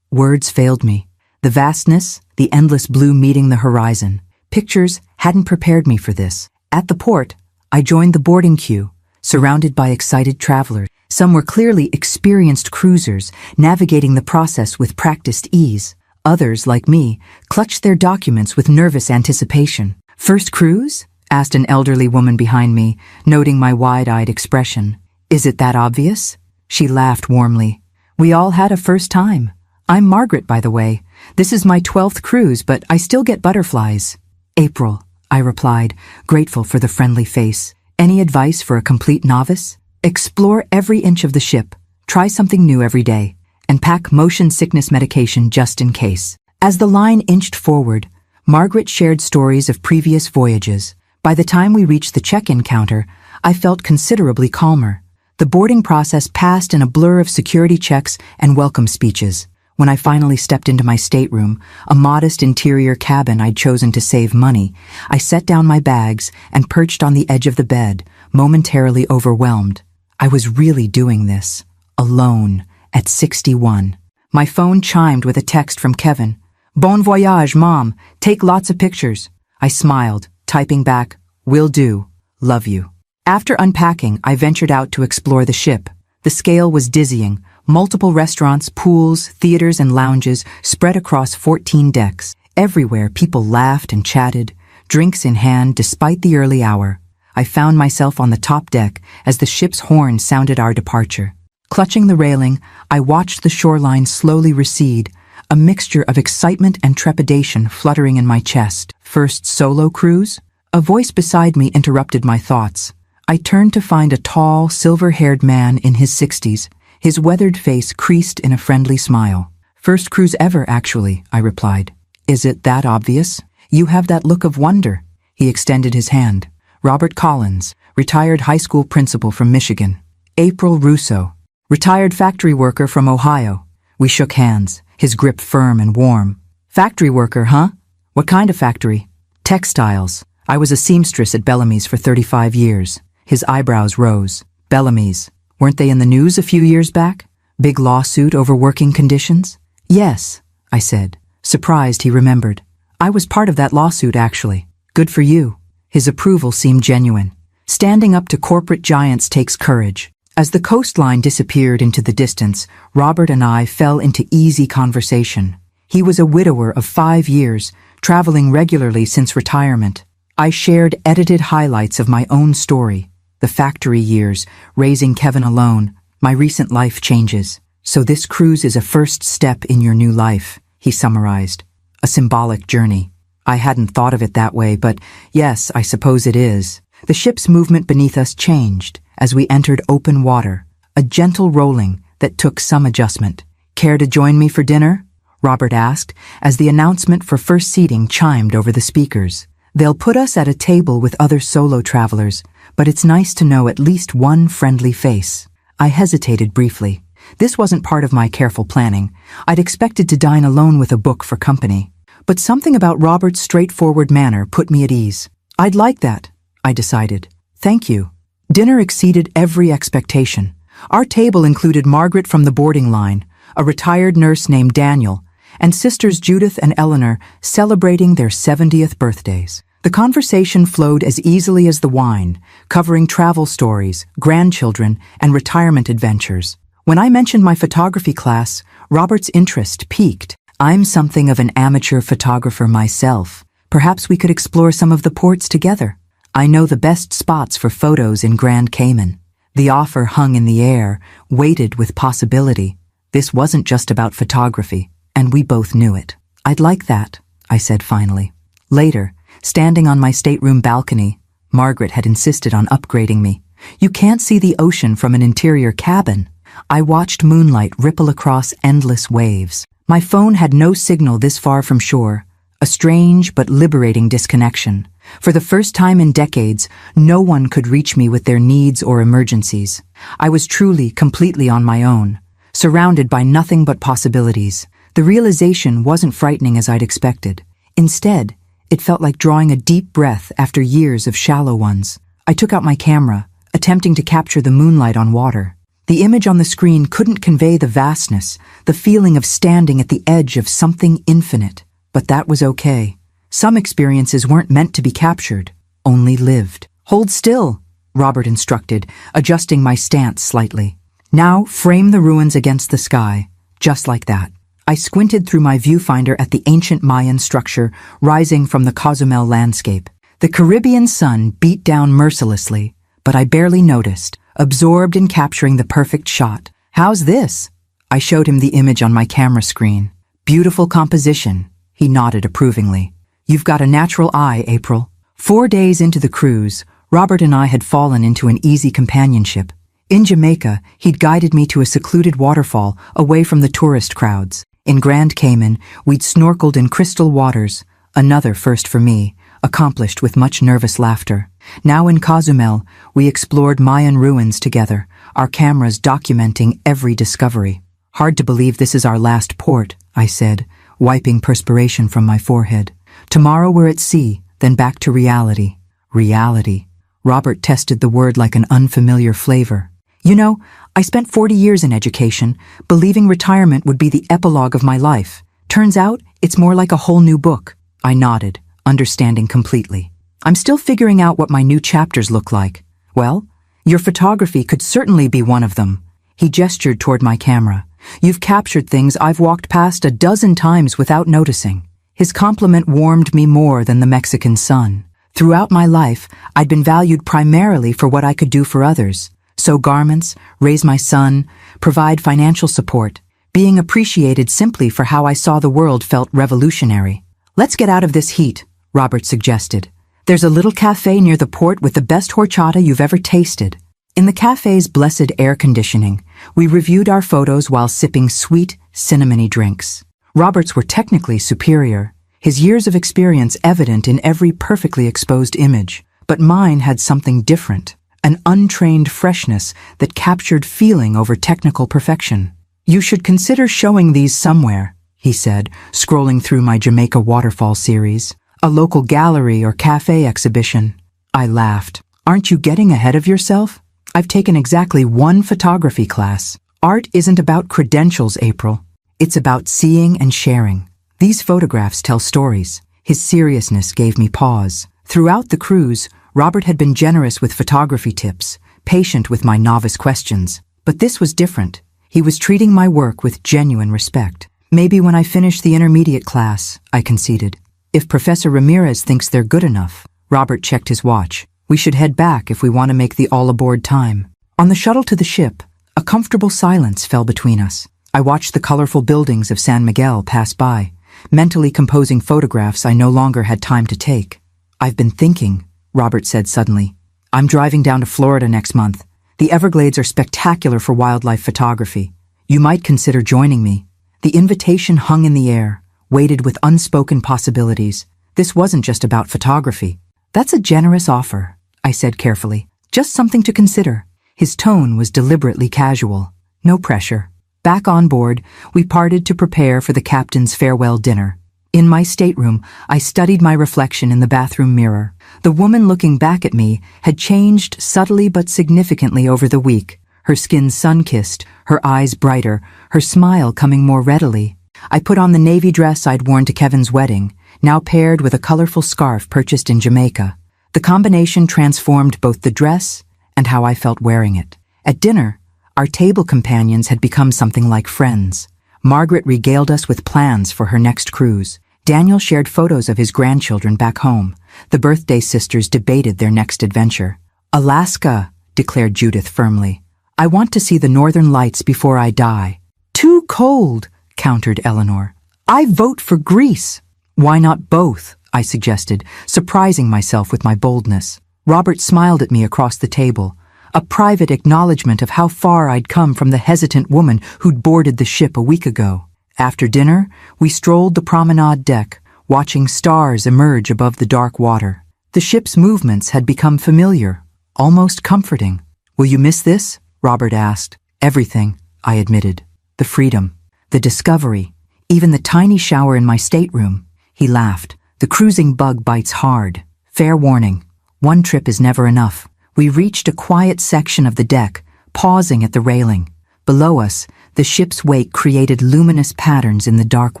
Words failed me. The vastness, the endless blue meeting the horizon. Pictures hadn't prepared me for this. At the port, I joined the boarding queue, surrounded by excited travelers. Some were clearly experienced cruisers, navigating the process with practiced ease. Others, like me, clutched their documents with nervous anticipation. "First cruise?" asked an elderly woman behind me, noting my wide-eyed expression. "Is it that obvious?" She laughed warmly. "We all had a first time. I'm Margaret, by the way. This is my 12th cruise, but I still get butterflies." "April," I replied, grateful for the friendly face. "Any advice for a complete novice?" "Explore every inch of the ship, try something new every day, and pack motion sickness medication just in case." As the line inched forward, Margaret shared stories of previous voyages. By the time we reached the check-in counter, I felt considerably calmer. The boarding process passed in a blur of security checks and welcome speeches. When I finally stepped into my stateroom, a modest interior cabin I'd chosen to save money, I set down my bags and perched on the edge of the bed, momentarily overwhelmed. I was really doing this, alone, at 61. My phone chimed with a text from Kevin. "Bon voyage, Mom. Take lots of pictures." I smiled, typing back, "Will do. Love you." After unpacking, I ventured out to explore the ship. The scale was dizzying. Multiple restaurants, pools, theaters, and lounges spread across 14 decks. Everywhere, people laughed and chatted, drinks in hand despite the early hour. I found myself on the top deck as the ship's horn sounded our departure. Clutching the railing, I watched the shoreline slowly recede, a mixture of excitement and trepidation fluttering in my chest. "First solo cruise?" A voice beside me interrupted my thoughts. I turned to find a tall, silver-haired man in his 60s, his weathered face creased in a friendly smile. "First cruise ever, actually," I replied. "Is it that obvious? You have that look of wonder." He extended his hand. "Robert Collins, retired high school principal from Michigan. April Russo, retired factory worker from Ohio." We shook hands, his grip firm and warm. "Factory worker, huh? What kind of factory?" "Textiles. I was a seamstress at Bellamy's for 35 years. His eyebrows rose. "Bellamy's. Weren't they in the news a few years back? Big lawsuit over working conditions?" "Yes," I said, surprised he remembered. "I was part of that lawsuit, actually." "Good for you." His approval seemed genuine. Standing up to corporate giants takes courage. As the coastline disappeared into the distance, Robert and I fell into easy conversation. He was a widower of 5 years, traveling regularly since retirement. I shared edited highlights of my own story, the factory years, raising Kevin alone, my recent life changes. "So this cruise is a first step in your new life," he summarized. "A symbolic journey." I hadn't thought of it that way, but yes, I suppose it is. The ship's movement beneath us changed as we entered open water, a gentle rolling that took some adjustment. "Care to join me for dinner?" Robert asked as the announcement for first seating chimed over the speakers. "They'll put us at a table with other solo travelers, but it's nice to know at least one friendly face." I hesitated briefly. This wasn't part of my careful planning. I'd expected to dine alone with a book for company. But something about Robert's straightforward manner put me at ease. "I'd like that," I decided. "Thank you." Dinner exceeded every expectation. Our table included Margaret from the boarding line, a retired nurse named Daniel, and sisters Judith and Eleanor celebrating their 70th birthdays. The conversation flowed as easily as the wine, covering travel stories, grandchildren, and retirement adventures. When I mentioned my photography class, Robert's interest piqued. "I'm something of an amateur photographer myself. Perhaps we could explore some of the ports together. I know the best spots for photos in Grand Cayman." The offer hung in the air, weighted with possibility. This wasn't just about photography, and we both knew it. "I'd like that," I said finally. Later, standing on my stateroom balcony, Margaret had insisted on upgrading me. "You can't see the ocean from an interior cabin." I watched moonlight ripple across endless waves. My phone had no signal this far from shore, a strange but liberating disconnection. For the first time in decades, no one could reach me with their needs or emergencies. I was truly, completely on my own, surrounded by nothing but possibilities. The realization wasn't frightening as I'd expected. Instead, it felt like drawing a deep breath after years of shallow ones. I took out my camera, attempting to capture the moonlight on water. The image on the screen couldn't convey the vastness, the feeling of standing at the edge of something infinite. But that was okay. Some experiences weren't meant to be captured, only lived. "Hold still," Robert instructed, adjusting my stance slightly. "Now frame the ruins against the sky, just like that." I squinted through my viewfinder at the ancient Mayan structure rising from the Cozumel landscape. The Caribbean sun beat down mercilessly, but I barely noticed, absorbed in capturing the perfect shot. "How's this?" I showed him the image on my camera screen. "Beautiful composition," he nodded approvingly. "You've got a natural eye, April." 4 days into the cruise, Robert and I had fallen into an easy companionship. In Jamaica, he'd guided me to a secluded waterfall away from the tourist crowds. In Grand Cayman, we'd snorkeled in crystal waters, another first for me, accomplished with much nervous laughter. Now in Cozumel, we explored Mayan ruins together, our cameras documenting every discovery. "Hard to believe this is our last port," I said, wiping perspiration from my forehead. "Tomorrow we're at sea, then back to reality." Reality. Robert tested the word like an unfamiliar flavor. "You know, I spent 40 years in education, believing retirement would be the epilogue of my life. Turns out, it's more like a whole new book." I nodded, understanding completely. "I'm still figuring out what my new chapters look like." "Well, your photography could certainly be one of them." He gestured toward my camera. "You've captured things I've walked past a dozen times without noticing." His compliment warmed me more than the Mexican sun. Throughout my life, I'd been valued primarily for what I could do for others. Sew garments, raise my son, provide financial support. Being appreciated simply for how I saw the world felt revolutionary. "Let's get out of this heat," Robert suggested. "There's a little cafe near the port with the best horchata you've ever tasted." In the cafe's blessed air conditioning, we reviewed our photos while sipping sweet, cinnamony drinks. Robert's were technically superior, his years of experience evident in every perfectly exposed image. But mine had something different, an untrained freshness that captured feeling over technical perfection. "You should consider showing these somewhere," he said, scrolling through my Jamaica waterfall series. "A local gallery or cafe exhibition." I laughed. "Aren't you getting ahead of yourself? I've taken exactly one photography class. Art isn't about credentials, April. It's about seeing and sharing. These photographs tell stories." His seriousness gave me pause. Throughout the cruise, Robert had been generous with photography tips, patient with my novice questions. But this was different. He was treating my work with genuine respect. Maybe when I finish the intermediate class, I conceded. If Professor Ramirez thinks they're good enough. Robert checked his watch. We should head back if we want to make the all-aboard time. On the shuttle to the ship, a comfortable silence fell between us. I watched the colorful buildings of San Miguel pass by, mentally composing photographs I no longer had time to take. I've been thinking, Robert said suddenly. I'm driving down to Florida next month. The Everglades are spectacular for wildlife photography. You might consider joining me. The invitation hung in the air, weighted with unspoken possibilities. This wasn't just about photography. That's a generous offer, I said carefully. Just something to consider. His tone was deliberately casual. No pressure. Back on board, we parted to prepare for the captain's farewell dinner. In my stateroom, I studied my reflection in the bathroom mirror. The woman looking back at me had changed subtly but significantly over the week. Her skin sun-kissed, her eyes brighter, her smile coming more readily. I put on the navy dress I'd worn to Kevin's wedding, now paired with a colorful scarf purchased in Jamaica. The combination transformed both the dress and how I felt wearing it. At dinner, our table companions had become something like friends. Margaret regaled us with plans for her next cruise. Daniel shared photos of his grandchildren back home. The birthday sisters debated their next adventure. Alaska, declared Judith firmly. I want to see the northern lights before I die. Too cold, countered Eleanor. I vote for Greece. Why not both? I suggested, surprising myself with my boldness. Robert smiled at me across the table, a private acknowledgement of how far I'd come from the hesitant woman who'd boarded the ship a week ago. After dinner, we strolled the promenade deck, watching stars emerge above the dark water. The ship's movements had become familiar, almost comforting. Will you miss this? Robert asked. Everything, I admitted. The freedom, the discovery, even the tiny shower in my stateroom. He laughed. The cruising bug bites hard. Fair warning. One trip is never enough. We reached a quiet section of the deck, pausing at the railing. Below us, the ship's wake created luminous patterns in the dark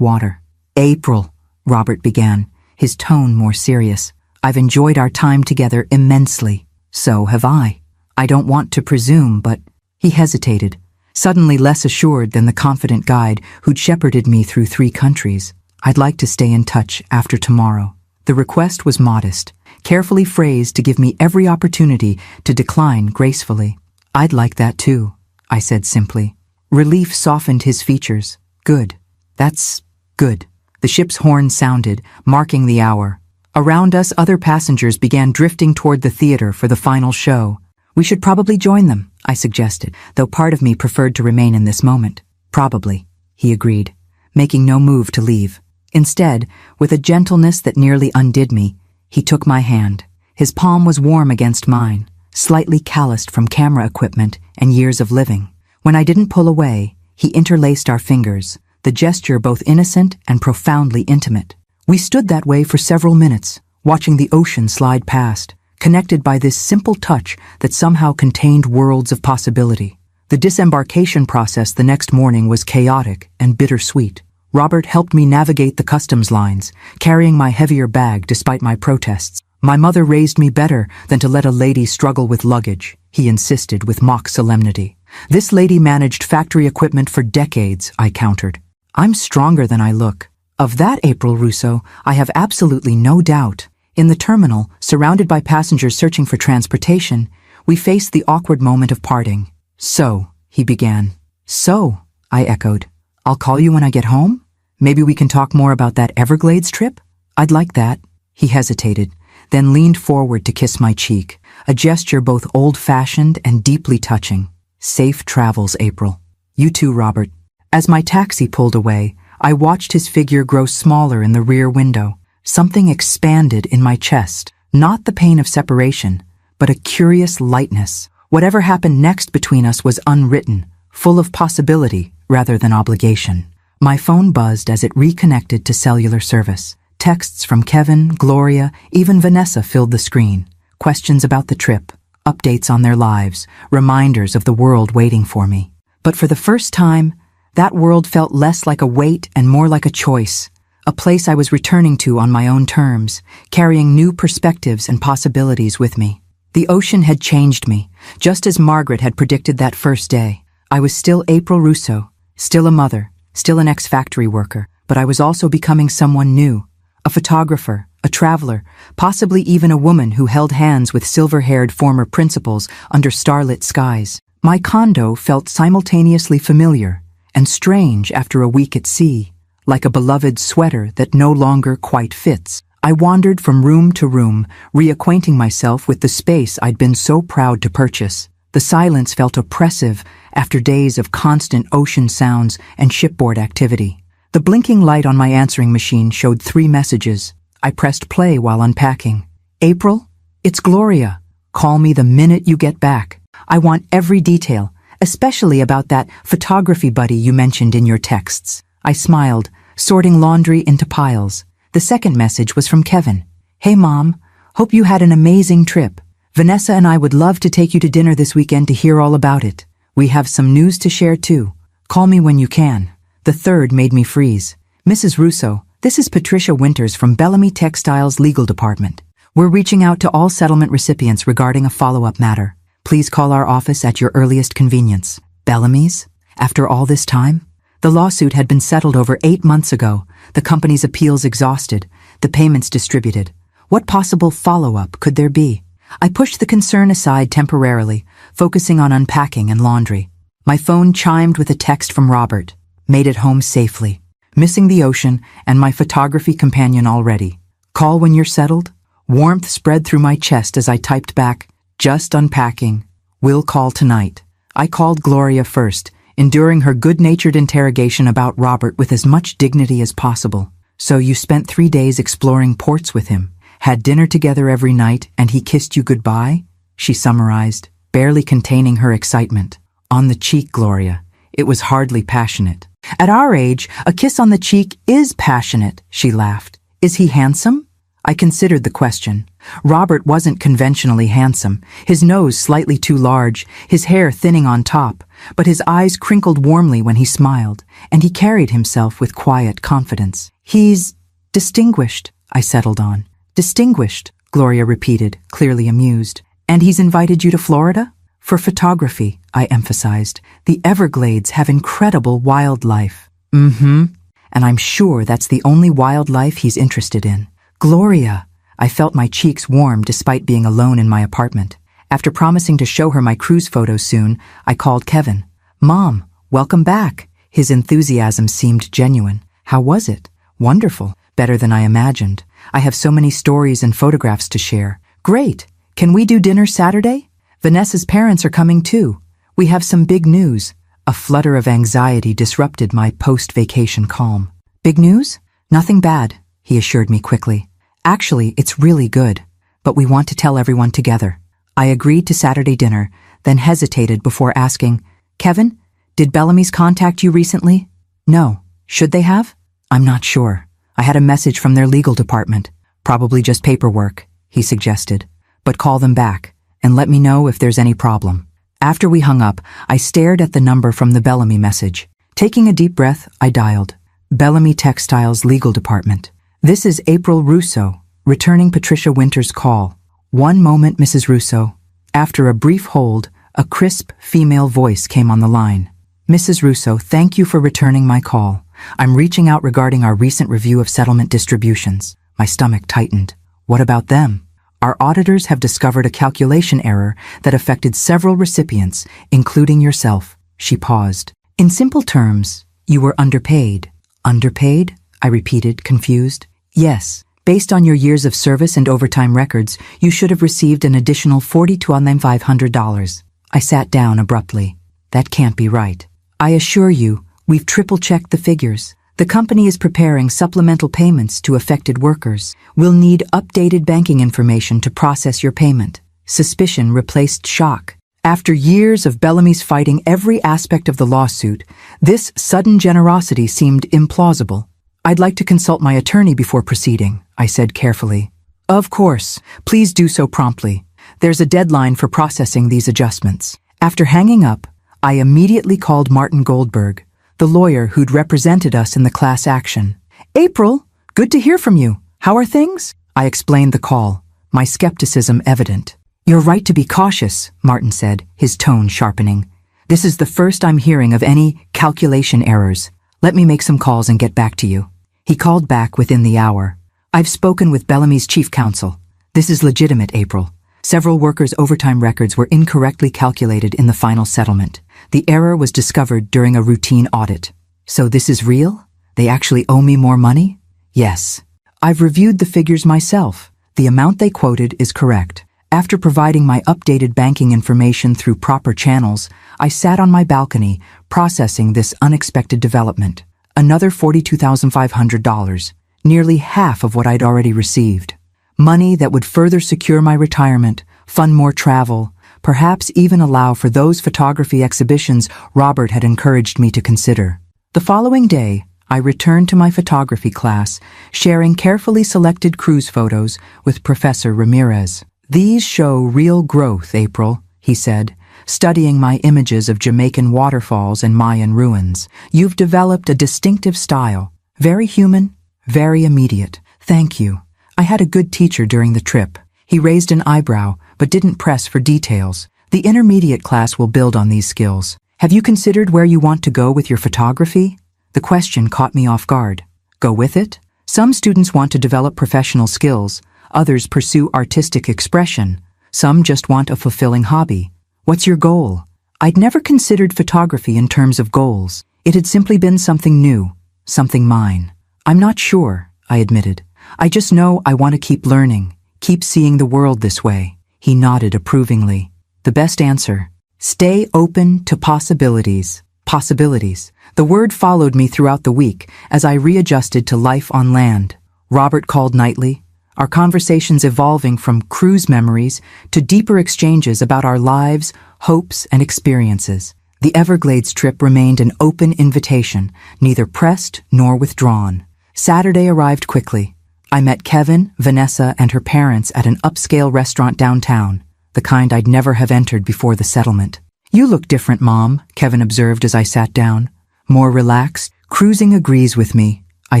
water. April, Robert began, his tone more serious. I've enjoyed our time together immensely. So have I. I don't want to presume, but... He hesitated, suddenly less assured than the confident guide who'd shepherded me through 3 countries. I'd like to stay in touch after tomorrow. The request was modest, carefully phrased to give me every opportunity to decline gracefully. I'd like that too, I said simply. Relief softened his features. Good. That's good. The ship's horn sounded, marking the hour. Around us, other passengers began drifting toward the theater for the final show. We should probably join them, I suggested, though part of me preferred to remain in this moment. Probably, he agreed, making no move to leave. Instead, with a gentleness that nearly undid me, he took my hand. His palm was warm against mine, slightly calloused from camera equipment and years of living. When I didn't pull away, he interlaced our fingers, the gesture both innocent and profoundly intimate. We stood that way for several minutes, watching the ocean slide past, connected by this simple touch that somehow contained worlds of possibility. The disembarkation process the next morning was chaotic and bittersweet. Robert helped me navigate the customs lines, carrying my heavier bag despite my protests. My mother raised me better than to let a lady struggle with luggage, he insisted with mock solemnity. This lady managed factory equipment for decades, I countered. I'm stronger than I look. Of that, April Russo, I have absolutely no doubt. In the terminal, surrounded by passengers searching for transportation, we faced the awkward moment of parting. So, he began. So, I echoed. I'll call you when I get home? Maybe we can talk more about that Everglades trip? I'd like that. He hesitated, then leaned forward to kiss my cheek, a gesture both old-fashioned and deeply touching. Safe travels, April. You too, Robert. As my taxi pulled away, I watched his figure grow smaller in the rear window. Something expanded in my chest, not the pain of separation, but a curious lightness. Whatever happened next between us was unwritten, full of possibility rather than obligation. My phone buzzed as it reconnected to cellular service. Texts from Kevin, Gloria, even Vanessa filled the screen. Questions about the trip, updates on their lives, reminders of the world waiting for me. But for the first time, that world felt less like a wait and more like a choice. A place I was returning to on my own terms, carrying new perspectives and possibilities with me. The ocean had changed me, just as Margaret had predicted that first day. I was still April Russo, still a mother, still an ex-factory worker, but I was also becoming someone new. A photographer, a traveler, possibly even a woman who held hands with silver-haired former principals under starlit skies. My condo felt simultaneously familiar and strange after a week at sea, like a beloved sweater that no longer quite fits. I wandered from room to room, reacquainting myself with the space I'd been so proud to purchase. The silence felt oppressive after days of constant ocean sounds and shipboard activity. The blinking light on my answering machine showed 3 messages. I pressed play while unpacking. April, it's Gloria. Call me the minute you get back. I want every detail, especially about that photography buddy you mentioned in your texts. I smiled, sorting laundry into piles. The second message was from Kevin. Hey Mom, hope you had an amazing trip. Vanessa and I would love to take you to dinner this weekend to hear all about it. We have some news to share too. Call me when you can. The third made me freeze. Mrs. Russo, this is Patricia Winters from Bellamy Textiles Legal Department. We're reaching out to all settlement recipients regarding a follow-up matter. Please call our office at your earliest convenience. Bellamy's? After all this time? The lawsuit had been settled over 8 months ago, the company's appeals exhausted, the payments distributed. What possible follow-up could there be? I pushed the concern aside temporarily, focusing on unpacking and laundry. My phone chimed with a text from Robert. Made it home safely. Missing the ocean and my photography companion already. Call when you're settled? Warmth spread through my chest as I typed back, just unpacking. We'll call tonight. I called Gloria first, enduring her good-natured interrogation about Robert with as much dignity as possible. So you spent 3 days exploring ports with him, had dinner together every night, and he kissed you goodbye? She summarized, barely containing her excitement. On the cheek, Gloria. It was hardly passionate. At our age, a kiss on the cheek is passionate, she laughed. Is he handsome? I considered the question. Robert wasn't conventionally handsome, his nose slightly too large, his hair thinning on top, but his eyes crinkled warmly when he smiled, and he carried himself with quiet confidence. He's distinguished, I settled on. Distinguished, Gloria repeated, clearly amused. And he's invited you to Florida? For photography, I emphasized. The Everglades have incredible wildlife. And I'm sure that's the only wildlife he's interested in. Gloria! I felt my cheeks warm despite being alone in my apartment. After promising to show her my cruise photos soon, I called Kevin. Mom, welcome back. His enthusiasm seemed genuine. How was it? Wonderful. Better than I imagined. I have so many stories and photographs to share. Great. Can we do dinner Saturday? Vanessa's parents are coming too. We have some big news. A flutter of anxiety disrupted my post-vacation calm. Big news? Nothing bad, he assured me quickly. Actually, it's really good, but we want to tell everyone together. I agreed to Saturday dinner, then hesitated before asking, Kevin, did Bellamy's contact you recently? No. Should they have? I'm not sure. I had a message from their legal department. Probably just paperwork, he suggested. But call them back, and let me know if there's any problem. After we hung up, I stared at the number from the Bellamy message. Taking a deep breath, I dialed. Bellamy Textiles Legal Department. This is April Russo, returning Patricia Winters' call. One moment, Mrs. Russo. After a brief hold, a crisp female voice came on the line. Mrs. Russo, thank you for returning my call. I'm reaching out regarding our recent review of settlement distributions. My stomach tightened. What about them? Our auditors have discovered a calculation error that affected several recipients, including yourself. She paused. In simple terms, you were underpaid. Underpaid? I repeated, confused. Yes. Based on your years of service and overtime records, you should have received an additional $42,500. I sat down abruptly. That can't be right. I assure you, we've triple-checked the figures. The company is preparing supplemental payments to affected workers. We'll need updated banking information to process your payment. Suspicion replaced shock. After years of Bellamy's fighting every aspect of the lawsuit, this sudden generosity seemed implausible. I'd like to consult my attorney before proceeding, I said carefully. Of course, please do so promptly. There's a deadline for processing these adjustments. After hanging up, I immediately called Martin Goldberg, the lawyer who'd represented us in the class action. April, good to hear from you. How are things? I explained the call, my skepticism evident. You're right to be cautious, Martin said, his tone sharpening. This is the first I'm hearing of any calculation errors. Let me make some calls and get back to you. He called back within the hour. I've spoken with Bellamy's chief counsel. This is legitimate, April. Several workers' overtime records were incorrectly calculated in the final settlement. The error was discovered during a routine audit. So this is real? They actually owe me more money? Yes. I've reviewed the figures myself. The amount they quoted is correct. After providing my updated banking information through proper channels, I sat on my balcony, processing this unexpected development. Another $42,500, nearly half of what I'd already received. Money that would further secure my retirement, fund more travel, perhaps even allow for those photography exhibitions Robert had encouraged me to consider. The following day, I returned to my photography class, sharing carefully selected cruise photos with Professor Ramirez. These show real growth, April, he said, studying my images of Jamaican waterfalls and Mayan ruins. You've developed a distinctive style, very human, very immediate. Thank you. I had a good teacher during the trip. He raised an eyebrow, but didn't press for details. The intermediate class will build on these skills. Have you considered where you want to go with your photography? The question caught me off guard. Go with it? Some students want to develop professional skills. Others pursue artistic expression. Some just want a fulfilling hobby. What's your goal? I'd never considered photography in terms of goals. It had simply been something new, something mine. I'm not sure, I admitted. I just know I want to keep learning, keep seeing the world this way. He nodded approvingly. The best answer. Stay open to possibilities. Possibilities. The word followed me throughout the week as I readjusted to life on land. Robert called nightly, our conversations evolving from cruise memories to deeper exchanges about our lives, hopes, and experiences. The Everglades trip remained an open invitation, neither pressed nor withdrawn. Saturday arrived quickly. I met Kevin, Vanessa, and her parents at an upscale restaurant downtown, the kind I'd never have entered before the settlement. You look different, Mom, Kevin observed as I sat down. More relaxed. Cruising agrees with me. I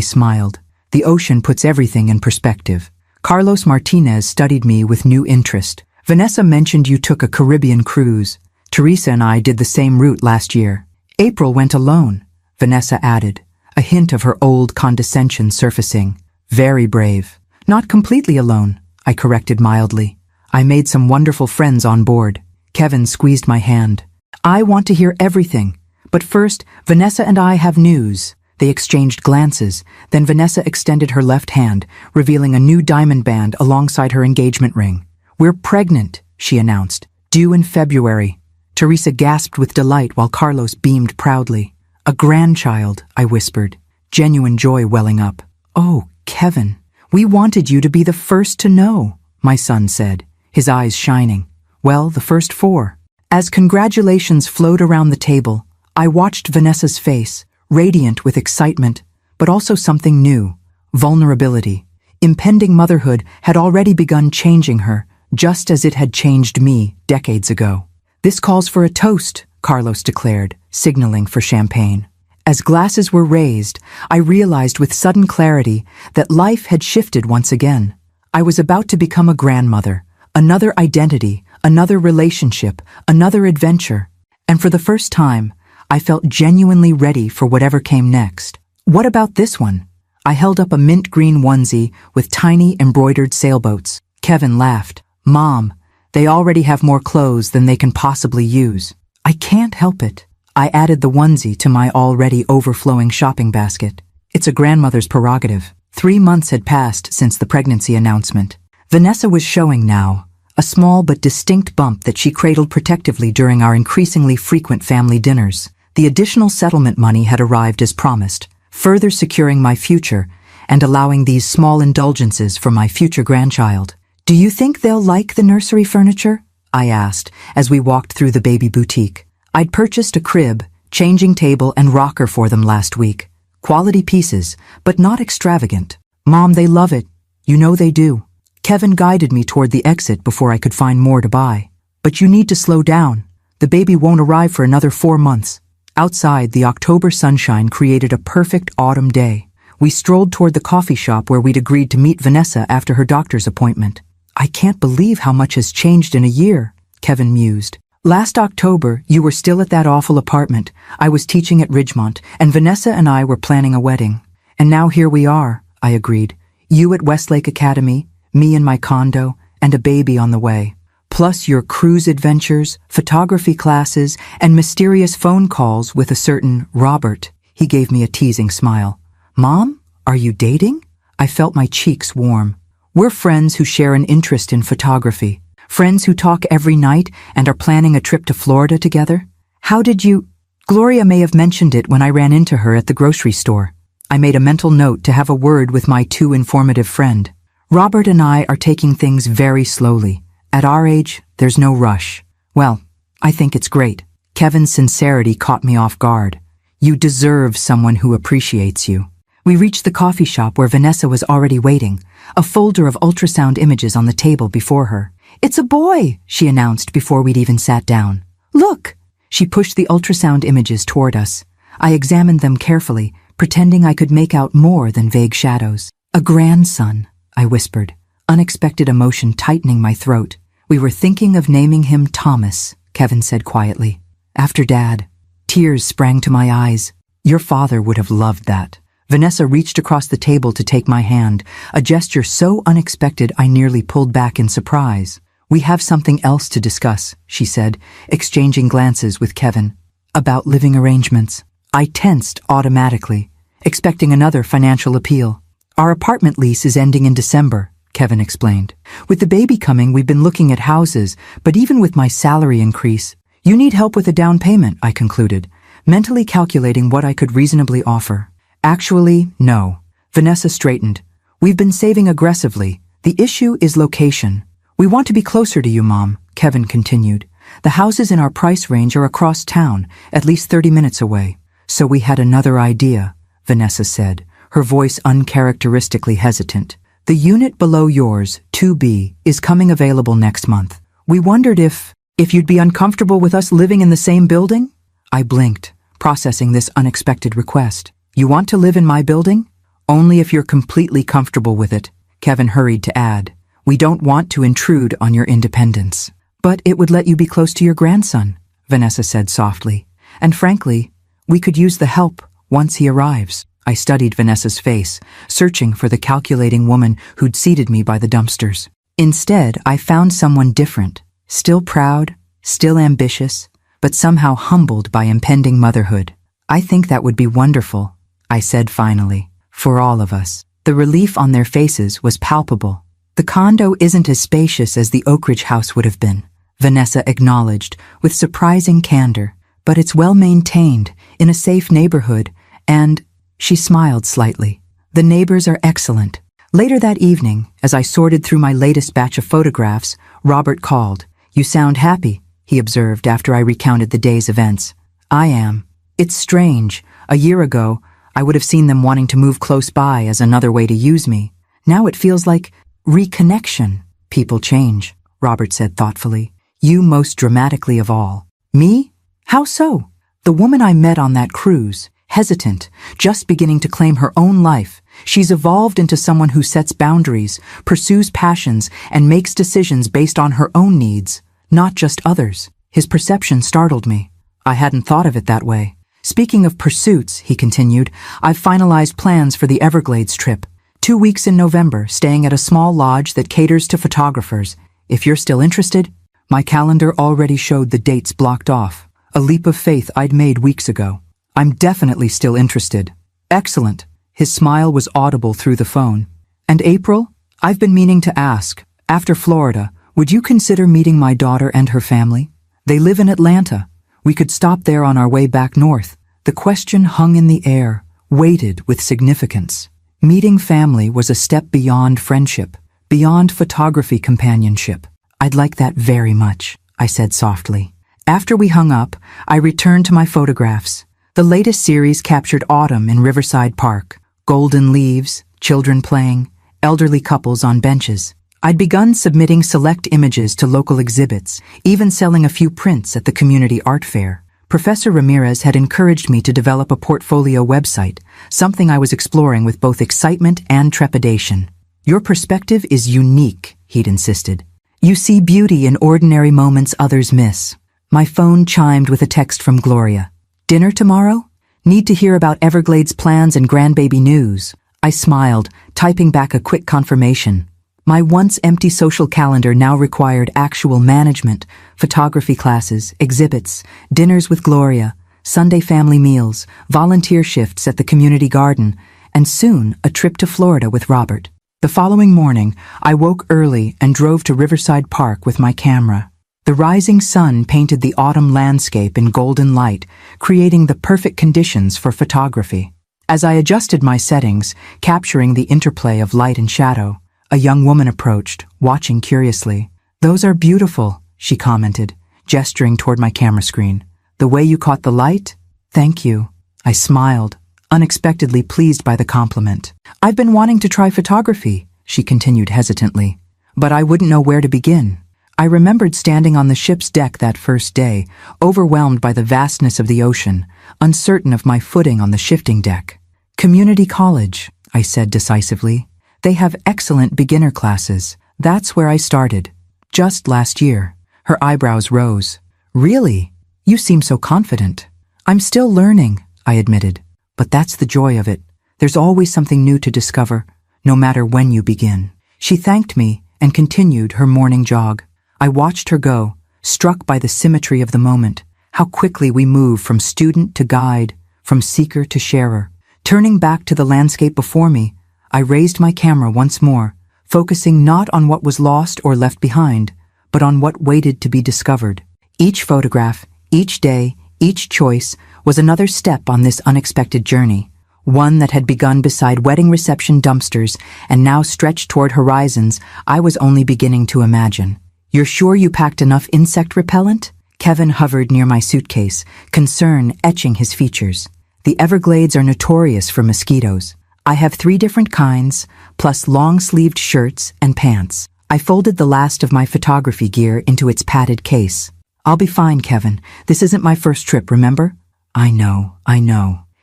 smiled. The ocean puts everything in perspective. Carlos Martinez studied me with new interest. Vanessa mentioned you took a Caribbean cruise. Teresa and I did the same route last year. April went alone, Vanessa added, a hint of her old condescension surfacing. Very brave. Not completely alone, I corrected mildly. I made some wonderful friends on board. Kevin squeezed my hand. I want to hear everything. But first, Vanessa and I have news. They exchanged glances. Then Vanessa extended her left hand, revealing a new diamond band alongside her engagement ring. We're pregnant, she announced. Due in February. Teresa gasped with delight while Carlos beamed proudly. A grandchild, I whispered, genuine joy welling up. Oh, Kevin, we wanted you to be the first to know, my son said, his eyes shining. Well, the first 4. As congratulations flowed around the table, I watched Vanessa's face, radiant with excitement, but also something new, vulnerability. Impending motherhood had already begun changing her, just as it had changed me decades ago. This calls for a toast, Carlos declared, signaling for champagne. As glasses were raised, I realized with sudden clarity that life had shifted once again. I was about to become a grandmother, another identity, another relationship, another adventure. And for the first time, I felt genuinely ready for whatever came next. What about this one? I held up a mint green onesie with tiny embroidered sailboats. Kevin laughed. Mom, they already have more clothes than they can possibly use. I can't help it. I added the onesie to my already overflowing shopping basket. It's a grandmother's prerogative. 3 months had passed since the pregnancy announcement. Vanessa was showing now, a small but distinct bump that she cradled protectively during our increasingly frequent family dinners. The additional settlement money had arrived as promised, further securing my future and allowing these small indulgences for my future grandchild. Do you think they'll like the nursery furniture? I asked as we walked through the baby boutique. I'd purchased a crib, changing table, and rocker for them last week. Quality pieces, but not extravagant. Mom, they love it. You know they do. Kevin guided me toward the exit before I could find more to buy. But you need to slow down. The baby won't arrive for another 4 months. Outside, the October sunshine created a perfect autumn day. We strolled toward the coffee shop where we'd agreed to meet Vanessa after her doctor's appointment. I can't believe how much has changed in a year, Kevin mused. Last October, you were still at that awful apartment. I was teaching at Ridgemont, and Vanessa and I were planning a wedding. And now here we are, I agreed. You at Westlake Academy, me in my condo, and a baby on the way. Plus your cruise adventures, photography classes, and mysterious phone calls with a certain Robert. He gave me a teasing smile. Mom, are you dating? I felt my cheeks warm. We're friends who share an interest in photography. Friends who talk every night and are planning a trip to Florida together. How did you... Gloria may have mentioned it when I ran into her at the grocery store. I made a mental note to have a word with my too informative friend. Robert and I are taking things very slowly. At our age, there's no rush. Well, I think it's great. Kevin's sincerity caught me off guard. You deserve someone who appreciates you. We reached the coffee shop where Vanessa was already waiting, a folder of ultrasound images on the table before her. It's a boy, she announced before we'd even sat down. Look! She pushed the ultrasound images toward us. I examined them carefully, pretending I could make out more than vague shadows. A grandson, I whispered, unexpected emotion tightening my throat. We were thinking of naming him Thomas, Kevin said quietly. After Dad. Tears sprang to my eyes. Your father would have loved that. Vanessa reached across the table to take my hand, a gesture so unexpected I nearly pulled back in surprise. We have something else to discuss, she said, exchanging glances with Kevin. About living arrangements. I tensed automatically, expecting another financial appeal. Our apartment lease is ending in December, Kevin explained. With the baby coming, we've been looking at houses, but even with my salary increase, you need help with a down payment, I concluded, mentally calculating what I could reasonably offer. Actually, no. Vanessa straightened. We've been saving aggressively. The issue is location. We want to be closer to you, Mom, Kevin continued. The houses in our price range are across town, at least 30 minutes away. So we had another idea, Vanessa said, her voice uncharacteristically hesitant. The unit below yours, 2B, is coming available next month. We wondered if you'd be uncomfortable with us living in the same building? I blinked, processing this unexpected request. You want to live in my building? Only if you're completely comfortable with it, Kevin hurried to add. We don't want to intrude on your independence. But it would let you be close to your grandson, Vanessa said softly. And frankly, we could use the help once he arrives. I studied Vanessa's face, searching for the calculating woman who'd seated me by the dumpsters. Instead, I found someone different, still proud, still ambitious, but somehow humbled by impending motherhood. I think that would be wonderful, I said finally, for all of us. The relief on their faces was palpable. The condo isn't as spacious as the Oak Ridge house would have been, Vanessa acknowledged with surprising candor, but it's well maintained, in a safe neighborhood, and she smiled slightly. The neighbors are excellent. Later that evening, as I sorted through my latest batch of photographs, Robert called. You sound happy, he observed after I recounted the day's events. I am. It's strange. A year ago, I would have seen them wanting to move close by as another way to use me. Now it feels like reconnection. People change, Robert said thoughtfully. You most dramatically of all. Me? How so? The woman I met on that cruise, hesitant, just beginning to claim her own life. She's evolved into someone who sets boundaries, pursues passions, and makes decisions based on her own needs, not just others. His perception startled me. I hadn't thought of it that way. Speaking of pursuits, he continued, I've finalized plans for the Everglades trip. 2 weeks in November, staying at a small lodge that caters to photographers. If you're still interested, my calendar already showed the dates blocked off. A leap of faith I'd made weeks ago. I'm definitely still interested. Excellent. His smile was audible through the phone. And April? I've been meaning to ask. After Florida, would you consider meeting my daughter and her family? They live in Atlanta. We could stop there on our way back north. The question hung in the air, weighted with significance. Meeting family was a step beyond friendship, beyond photography companionship. I'd like that very much, I said softly. After we hung up, I returned to my photographs. The latest series captured autumn in Riverside Park, golden leaves, children playing, elderly couples on benches. I'd begun submitting select images to local exhibits, even selling a few prints at the community art fair. Professor Ramirez had encouraged me to develop a portfolio website, something I was exploring with both excitement and trepidation. Your perspective is unique, he'd insisted. You see beauty in ordinary moments others miss. My phone chimed with a text from Gloria. Dinner tomorrow? Need to hear about Everglades plans and grandbaby news. I smiled, typing back a quick confirmation. My once empty social calendar now required actual management, photography classes, exhibits, dinners with Gloria, Sunday family meals, volunteer shifts at the community garden, and soon a trip to Florida with Robert. The following morning, I woke early and drove to Riverside Park with my camera. The rising sun painted the autumn landscape in golden light, creating the perfect conditions for photography. As I adjusted my settings, capturing the interplay of light and shadow, a young woman approached, watching curiously. "Those are beautiful," she commented, gesturing toward my camera screen. "The way you caught the light? Thank you." I smiled, unexpectedly pleased by the compliment. "I've been wanting to try photography," she continued hesitantly, "but I wouldn't know where to begin." I remembered standing on the ship's deck that first day, overwhelmed by the vastness of the ocean, uncertain of my footing on the shifting deck. "Community college," I said decisively. "They have excellent beginner classes. That's where I started. Just last year." Her eyebrows rose. "Really? You seem so confident." "I'm still learning," I admitted. "But that's the joy of it. There's always something new to discover, no matter when you begin." She thanked me and continued her morning jog. I watched her go, struck by the symmetry of the moment, how quickly we move from student to guide, from seeker to sharer. Turning back to the landscape before me, I raised my camera once more, focusing not on what was lost or left behind, but on what waited to be discovered. Each photograph, each day, each choice was another step on this unexpected journey, one that had begun beside wedding reception dumpsters and now stretched toward horizons I was only beginning to imagine. "You're sure you packed enough insect repellent?" Kevin hovered near my suitcase, concern etching his features. "The Everglades are notorious for mosquitoes. I have 3 different kinds, plus long-sleeved shirts and pants." I folded the last of my photography gear into its padded case. "I'll be fine, Kevin. This isn't my first trip, remember?" I know.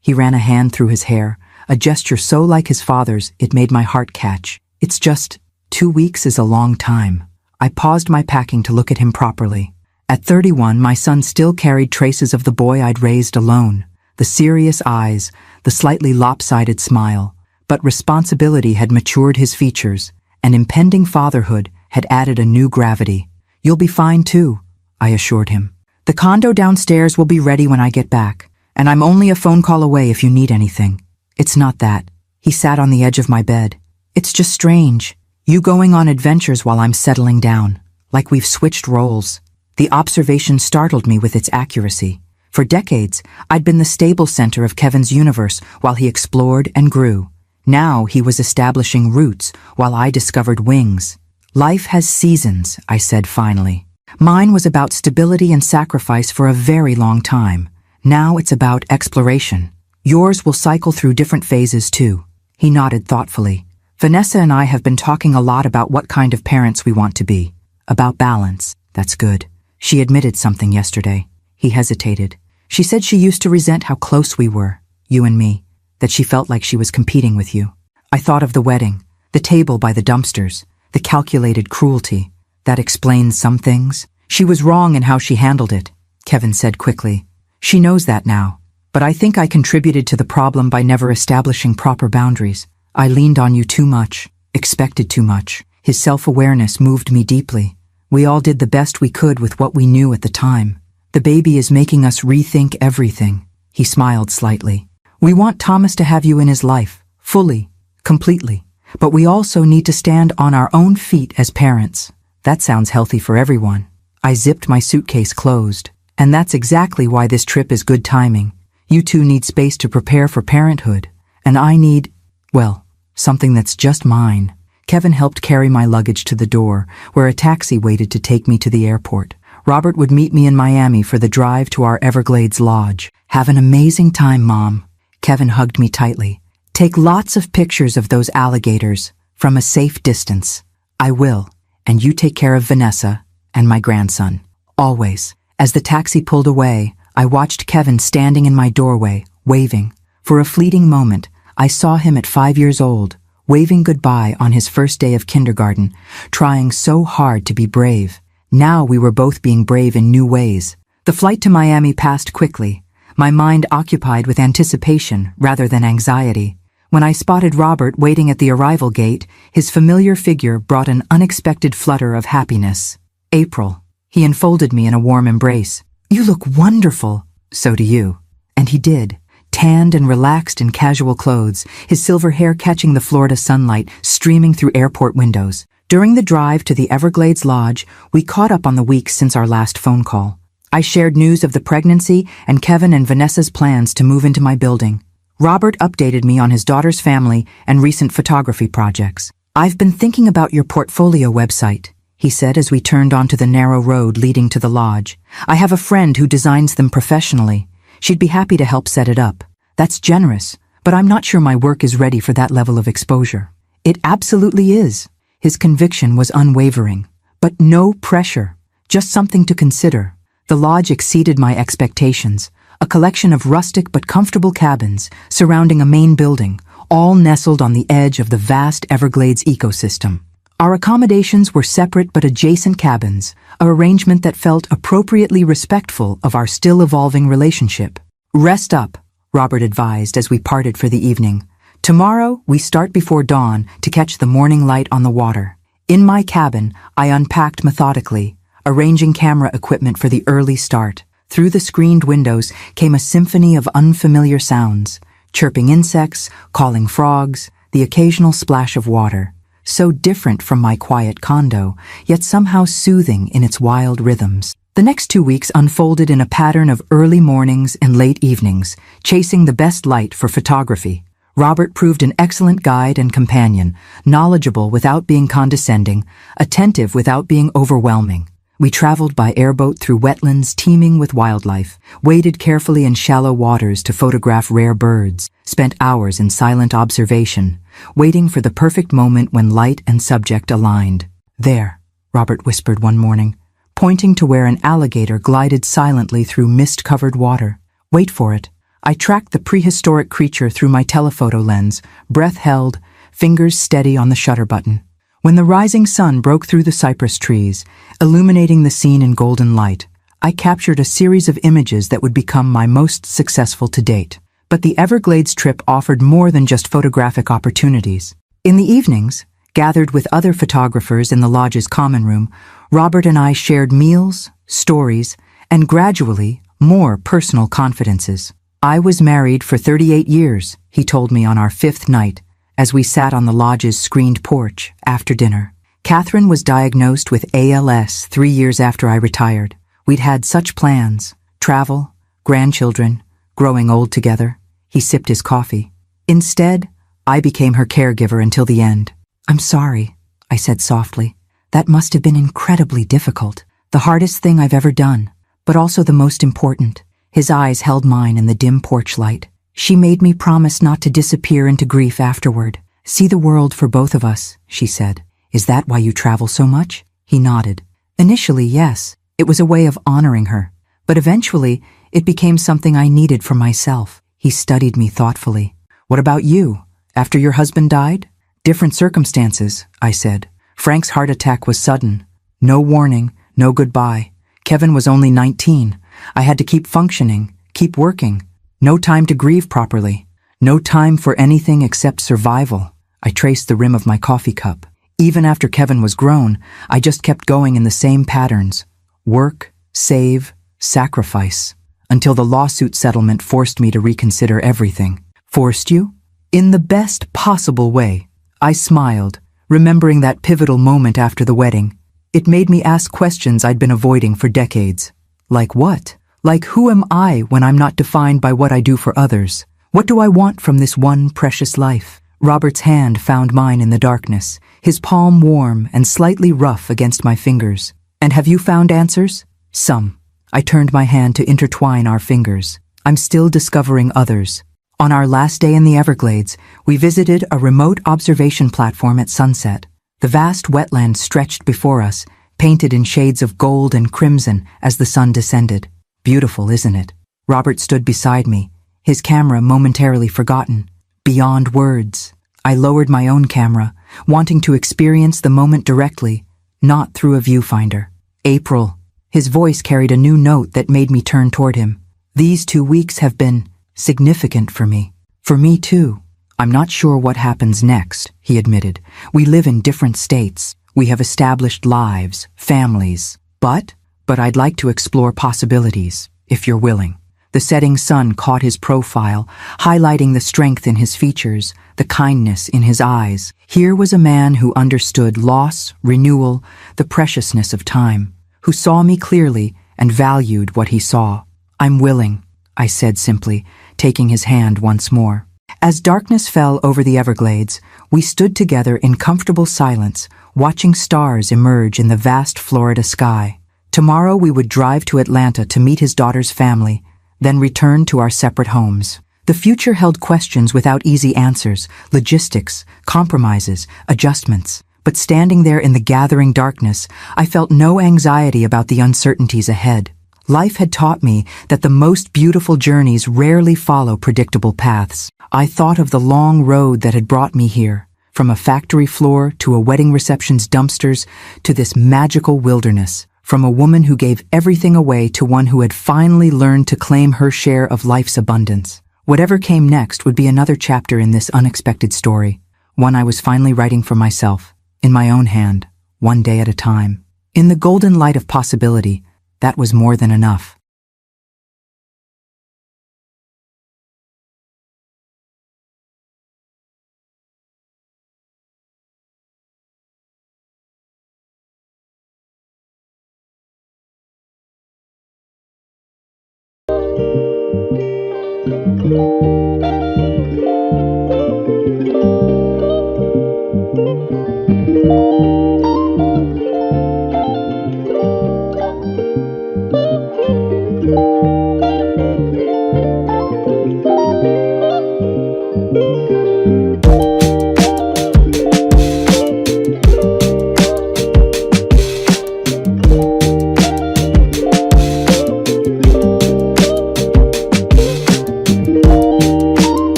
He ran a hand through his hair, a gesture so like his father's it made my heart catch. "It's just, 2 weeks is a long time." I paused my packing to look at him properly. At 31, my son still carried traces of the boy I'd raised alone. The serious eyes, the slightly lopsided smile. But responsibility had matured his features, and impending fatherhood had added a new gravity. "You'll be fine too," I assured him. "The condo downstairs will be ready when I get back, and I'm only a phone call away if you need anything." "It's not that." He sat on the edge of my bed. "It's just strange. You going on adventures while I'm settling down, like we've switched roles." The observation startled me with its accuracy. For decades, I'd been the stable center of Kevin's universe while he explored and grew. Now he was establishing roots while I discovered wings. "Life has seasons," I said finally. "Mine was about stability and sacrifice for a very long time. Now it's about exploration. Yours will cycle through different phases too." He nodded thoughtfully. "Vanessa and I have been talking a lot about what kind of parents we want to be. About balance." "That's good." "She admitted something yesterday." He hesitated. "She said she used to resent how close we were, you and me, that she felt like she was competing with you." I thought of the wedding, the table by the dumpsters, the calculated cruelty. That explains some things. "She was wrong in how she handled it," Kevin said quickly. "She knows that now. But I think I contributed to the problem by never establishing proper boundaries. I leaned on you too much, expected too much." His self-awareness moved me deeply. "We all did the best we could with what we knew at the time. The baby is making us rethink everything." He smiled slightly. "We want Thomas to have you in his life, fully, completely. But we also need to stand on our own feet as parents." "That sounds healthy for everyone." I zipped my suitcase closed. "And that's exactly why this trip is good timing. You two need space to prepare for parenthood. And I need, well, something that's just mine." Kevin helped carry my luggage to the door, where a taxi waited to take me to the airport. Robert would meet me in Miami for the drive to our Everglades lodge. "Have an amazing time, Mom." Kevin hugged me tightly. "Take lots of pictures of those alligators, from a safe distance." "I will. And you take care of Vanessa and my grandson. Always." As the taxi pulled away, I watched Kevin standing in my doorway, waving. For a fleeting moment, I saw him at 5 years old, waving goodbye on his first day of kindergarten, trying so hard to be brave. Now we were both being brave in new ways. The flight to Miami passed quickly, my mind occupied with anticipation rather than anxiety. When I spotted Robert waiting at the arrival gate, his familiar figure brought an unexpected flutter of happiness. "April." He enfolded me in a warm embrace. "You look wonderful." "So do you." And he did, tanned and relaxed in casual clothes, his silver hair catching the Florida sunlight streaming through airport windows. During the drive to the Everglades Lodge, we caught up on the weeks since our last phone call. I shared news of the pregnancy and Kevin and Vanessa's plans to move into my building. Robert updated me on his daughter's family and recent photography projects. "I've been thinking about your portfolio website," he said as we turned onto the narrow road leading to the lodge. "I have a friend who designs them professionally. She'd be happy to help set it up." "That's generous, but I'm not sure my work is ready for that level of exposure." "It absolutely is." His conviction was unwavering. "But no pressure, just something to consider." The lodge exceeded my expectations, a collection of rustic but comfortable cabins surrounding a main building, all nestled on the edge of the vast Everglades ecosystem. Our accommodations were separate but adjacent cabins, an arrangement that felt appropriately respectful of our still-evolving relationship. "Rest up," Robert advised as we parted for the evening. "Tomorrow, we start before dawn to catch the morning light on the water." In my cabin, I unpacked methodically, arranging camera equipment for the early start. Through the screened windows came a symphony of unfamiliar sounds, chirping insects, calling frogs, the occasional splash of water. So different from my quiet condo, yet somehow soothing in its wild rhythms. The next 2 weeks unfolded in a pattern of early mornings and late evenings, chasing the best light for photography. Robert proved an excellent guide and companion, knowledgeable without being condescending, attentive without being overwhelming. We traveled by airboat through wetlands teeming with wildlife, waded carefully in shallow waters to photograph rare birds, spent hours in silent observation, waiting for the perfect moment when light and subject aligned. "There," Robert whispered one morning, pointing to where an alligator glided silently through mist-covered water. "Wait for it." I tracked the prehistoric creature through my telephoto lens, breath held, fingers steady on the shutter button. When the rising sun broke through the cypress trees, illuminating the scene in golden light, I captured a series of images that would become my most successful to date. But the Everglades trip offered more than just photographic opportunities. In the evenings, gathered with other photographers in the lodge's common room, Robert and I shared meals, stories, and gradually, more personal confidences. "I was married for 38 years, he told me on our 5th night, as we sat on the lodge's screened porch after dinner. "Catherine was diagnosed with ALS 3 years after I retired. We'd had such plans, travel, grandchildren, growing old together." He sipped his coffee. "Instead, I became her caregiver until the end." "I'm sorry," I said softly. "That must have been incredibly difficult. The hardest thing I've ever done, but also the most important." His eyes held mine in the dim porch light. "She made me promise not to disappear into grief afterward. See the world for both of us," she said. "Is that why you travel so much?" He nodded. "Initially, yes. It was a way of honoring her. But eventually, it became something I needed for myself." He studied me thoughtfully. "What about you? After your husband died?" "Different circumstances," I said. Frank's heart attack was sudden. No warning, no goodbye. Kevin was only 19. I had to keep functioning, keep working. No time to grieve properly. No time for anything except survival. I traced the rim of my coffee cup. Even after Kevin was grown, I just kept going in the same patterns. Work, save, sacrifice. Until the lawsuit settlement forced me to reconsider everything. "Forced you?" "In the best possible way." I smiled, remembering that pivotal moment after the wedding. It made me ask questions I'd been avoiding for decades. Like what? Like, who am I when I'm not defined by what I do for others? What do I want from this one precious life? Robert's hand found mine in the darkness, his palm warm and slightly rough against my fingers. "And have you found answers?" "Some." I turned my hand to intertwine our fingers. "I'm still discovering others." On our last day in the Everglades, we visited a remote observation platform at sunset. The vast wetland stretched before us, painted in shades of gold and crimson as the sun descended. "Beautiful, isn't it?" Robert stood beside me, his camera momentarily forgotten. Beyond words. I lowered my own camera, wanting to experience the moment directly, not through a viewfinder. "April." His voice carried a new note that made me turn toward him. These 2 weeks have been significant for me. For me too. I'm not sure what happens next, he admitted. We live in different states. We have established lives, families. But I'd like to explore possibilities, if you're willing. The setting sun caught his profile, highlighting the strength in his features, the kindness in his eyes. Here was a man who understood loss, renewal, the preciousness of time, who saw me clearly and valued what he saw. I'm willing, I said simply, taking his hand once more. As darkness fell over the Everglades, we stood together in comfortable silence, watching stars emerge in the vast Florida sky. Tomorrow we would drive to Atlanta to meet his daughter's family, then return to our separate homes. The future held questions without easy answers, logistics, compromises, adjustments. But standing there in the gathering darkness, I felt no anxiety about the uncertainties ahead. Life had taught me that the most beautiful journeys rarely follow predictable paths. I thought of the long road that had brought me here, from a factory floor to a wedding reception's dumpsters to this magical wilderness, from a woman who gave everything away to one who had finally learned to claim her share of life's abundance. Whatever came next would be another chapter in this unexpected story, one I was finally writing for myself, in my own hand, one day at a time. In the golden light of possibility, that was more than enough.